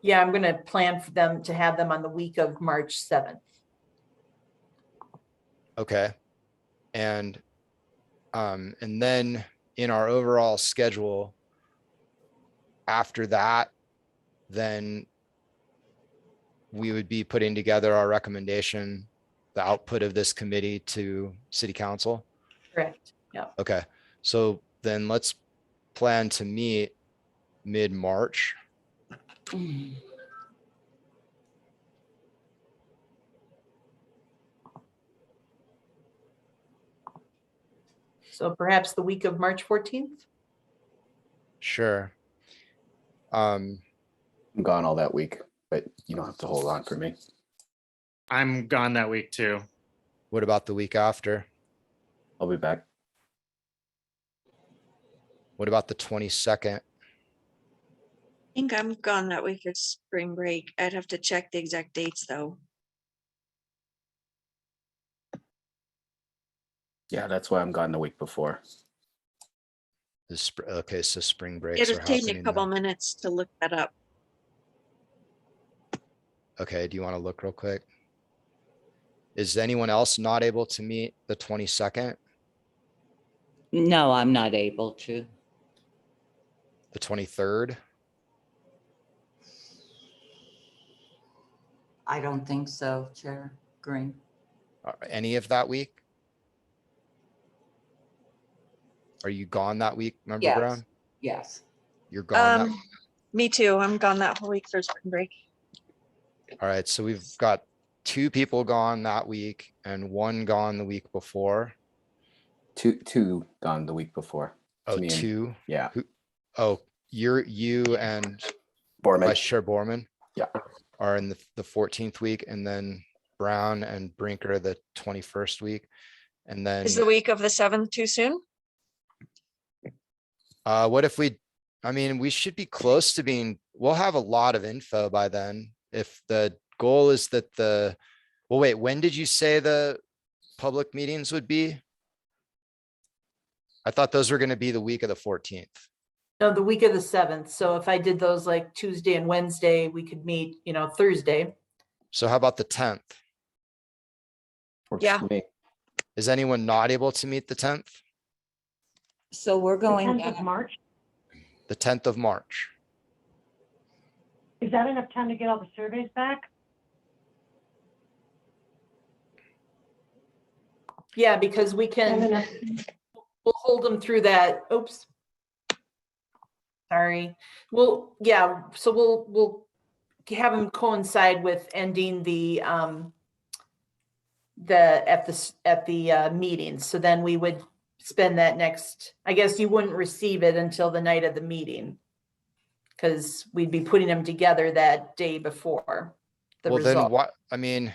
Yeah, I'm going to plan for them to have them on the week of March 7th. Okay. And then in our overall schedule, after that, then we would be putting together our recommendation, the output of this committee to city council. Correct. Yeah. Okay. So then let's plan to meet mid-March. So perhaps the week of March 14th. Sure. I'm gone all that week, but you don't have to hold on for me. I'm gone that week too. What about the week after? I'll be back. What about the 22nd? I think I'm gone that week for spring break. I'd have to check the exact dates though. Yeah, that's why I'm gone the week before. Okay, so spring breaks It'll are take me a happening couple then. minutes to look that up. Okay, do you want to look real quick? Is anyone else not able to meet the 22nd, No, I'm not able to. the 23rd? I don't think so, Chair Green. Any of that week? Are you gone that week, Member Yes. Brown? Yes. You're gone that Me too. I'm gone that whole week for spring break. All right, so we've got 2 people gone that week and 1 gone the week before. Two gone the week before. Oh, me and- 2. Yeah, Oh, you and Borman. Vice Chair Borman Yeah. are in the 14th week, and then Brown and Brinker the 21st week. And then Is the week of the 7th too soon? what if I mean, we should be close to we'll have a lot of info by then. If the goal is that well, wait, when did you say the public meetings would be? I thought those were going to be the week of the 14th. No, the week of the 7th. So if I did those like Tuesday and Wednesday, we could meet, Thursday. So how about the 10th? Works Yeah. for me. Is anyone not able to meet the 10th? So we're The going 10th of down. March. The 10th of March. Is that enough time to get all the surveys back? Yeah, because we And can, enough, we'll hold them through that. Oops. Sorry. Well, yeah, so we'll have them coincide with ending the meeting. So then we would spend that next, I guess you wouldn't receive it until the night of the meeting, because we'd be putting them together that day before the Well, then result. what, I mean,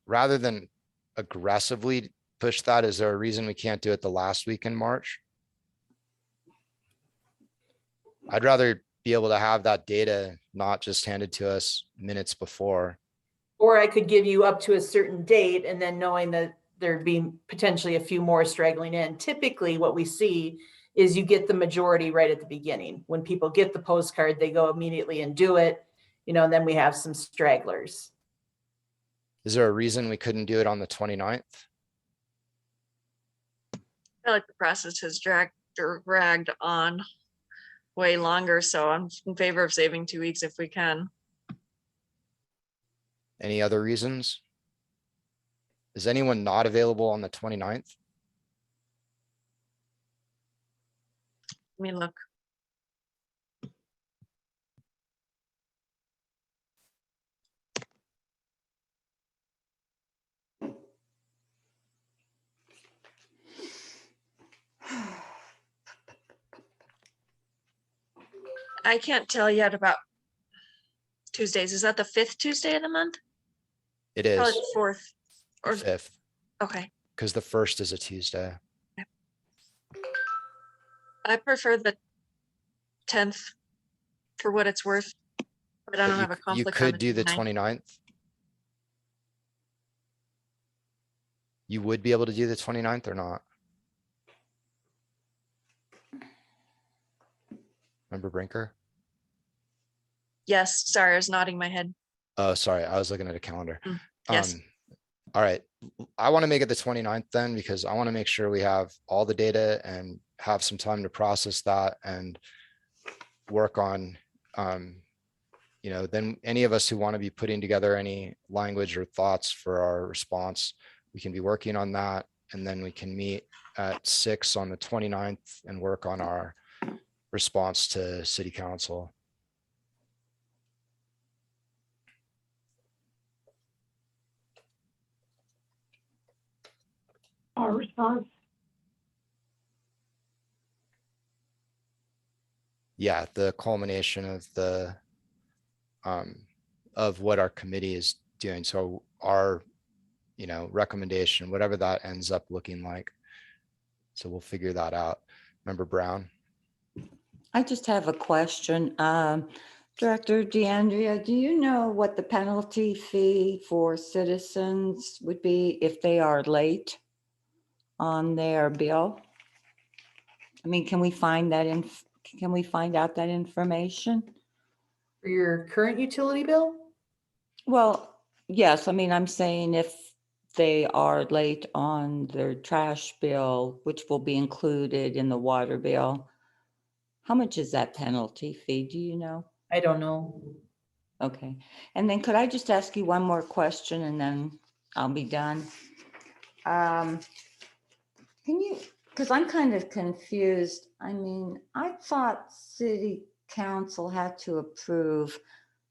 rather than aggressively push that, is there a reason we can't do it the last week in March? I'd rather be able to have that data not just handed to us minutes before. Or I could give you up to a certain date, and then knowing that there'd be potentially a few more straggling in. Typically, what we see is you get the majority right at the beginning. When people get the postcard, they go immediately and do it, and then we have some stragglers. Is there a reason we couldn't do it on the 29th? I feel like the process has dragged on way longer, so I'm in favor of saving 2 weeks if we can. Any other reasons? Is anyone not available on the 29th? Let me look. I can't tell yet about Tuesdays. Is that the 5th Tuesday of the month? It Probably is the 4th. the Or 5th, okay. because the 1st is a Tuesday. I prefer the 10th for what it's worth. But I But don't have a you conflict on could do the 29th. 29th. You would be able to do the 29th or not? Remember Brinker? Yes, sorry, I was nodding my head. Oh, sorry, I was looking at a calendar. Yes. All right, I want to make it the 29th then, because I want to make sure we have all the data and have some time to process that and work on, then any of us who want to be putting together any language or thoughts for our response, we can be working on that. And then we can meet at 6 on the 29th and work on our response to city council. our response, Yeah, the culmination of what our committee is doing. So our, recommendation, whatever that ends up looking like. So we'll figure that out. Member Brown? I just have a question. Director DeAndrea, do you know what the penalty fee for citizens would be if they are late on their bill? I mean, can we find out that information? For your current utility bill? Well, yes, I mean, I'm saying if they are late on their trash bill, which will be included in the water bill, how much is that penalty fee? Do you know? I don't know. Okay, and then could I just ask you one more question and then I'll be done? Can you, because I'm kind of confused. I mean, I thought city council had to approve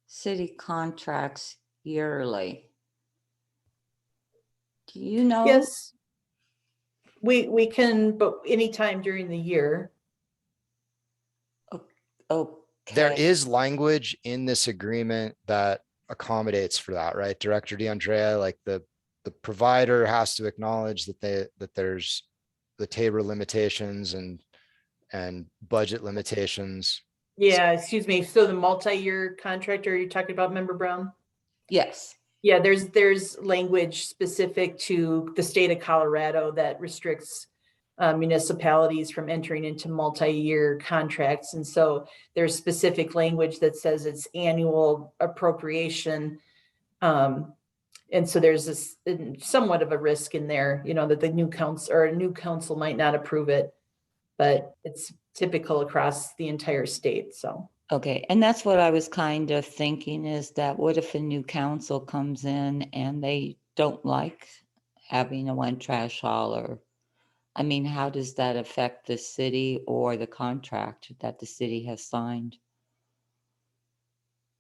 city contracts yearly. you know? Yes. We can, but anytime during the year. There Okay, is language in this agreement that accommodates for that, right? Director DeAndrea, like the provider has to acknowledge that there's the Tabor limitations and budget limitations. Yeah, excuse me. So the multi-year contract, are you talking about, Member Brown? yes. Yeah, there's language specific to the state of Colorado that restricts municipalities from entering into multi-year contracts. And so there's specific language that says it's annual appropriation. And so there's this somewhat of a risk in there, that the new council or a new council might not approve it, but it's typical across the entire state. So. Okay, and that's what I was kind of thinking, is that what if a new council comes in and they don't like having a one trash hauler? I mean, how does that affect the city or the contract that the city has signed?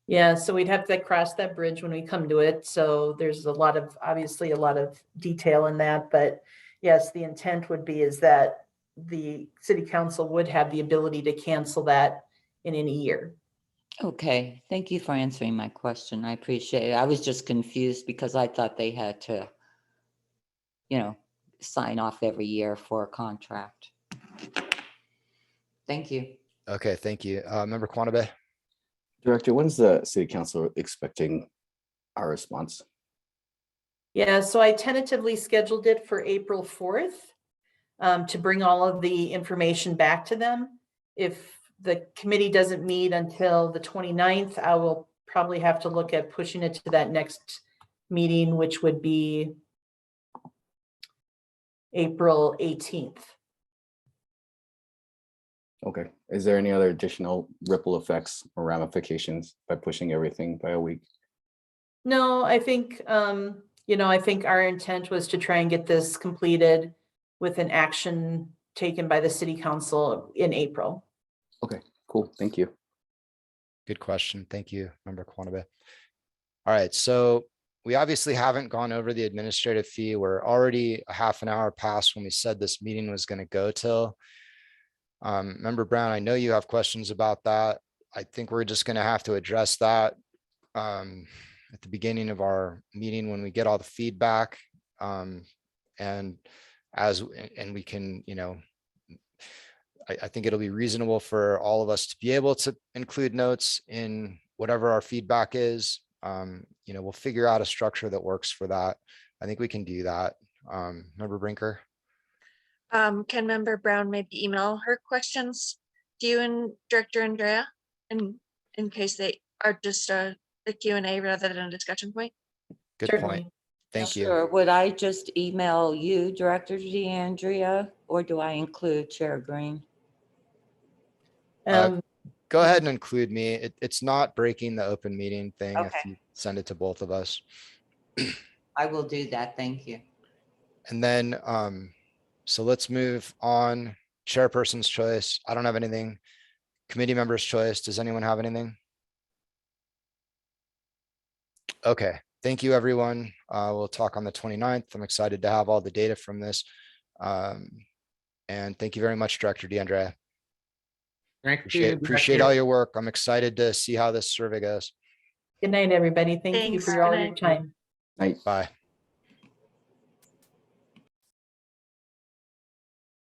Yeah, so we'd have to cross that bridge when we come to it. So there's obviously a lot of detail in that, but yes, the intent would be is that the city council would have the ability to cancel that in any year. Okay, thank you for answering my question. I appreciate it. I was just confused because I thought they had to, sign off every year for a contract. Thank you. Okay, thank you. Member Quantabe? Director, when's the city council expecting our response? Yeah, so I tentatively scheduled it for April 4th to bring all of the information back to them. If the committee doesn't meet until the 29th, I will probably have to look at pushing it to that next meeting, which would be April 18th. Okay. Is there any other additional ripple effects or ramifications by pushing everything by a week? No, I think, I think our intent was to try and get this completed with an action taken by the city council in April. Okay, cool. Thank you. Good question. Thank you, Member Quantabe. All right, so we obviously haven't gone over the administrative fee. We're already a half an hour past when we said this meeting was going to go till. Member Brown, I know you have questions about that. I think we're just going to have to address that at the beginning of our meeting when we get all the feedback. And we can, I think it'll be reasonable for all of us to be able to include notes in whatever our feedback is. We'll figure out a structure that works for that. I think we can do that. Member Brinker? Can Member Brown maybe email her questions to you and Director Andrea, in case they are just a Q&A rather than a discussion point? Good Certainly. point. Thank you. Sure. Would I just email you, Director DeAndrea, or do I include Chair Green? Go ahead and include me. It's not breaking the open meeting thing if Okay. you send it to both of us. I will do that. Thank you. And then, so let's move on. Chairperson's choice. I don't have anything. Committee members' choice. Does anyone have anything? Okay, thank you, everyone. We'll talk on the 29th. I'm excited to have all the data from this. And thank you very much, Director DeAndrea. Thank you. Appreciate all your work. I'm excited to see how this survey goes. Good night, everybody. Thank you Thanks. for all Good your night. time. Night. Bye.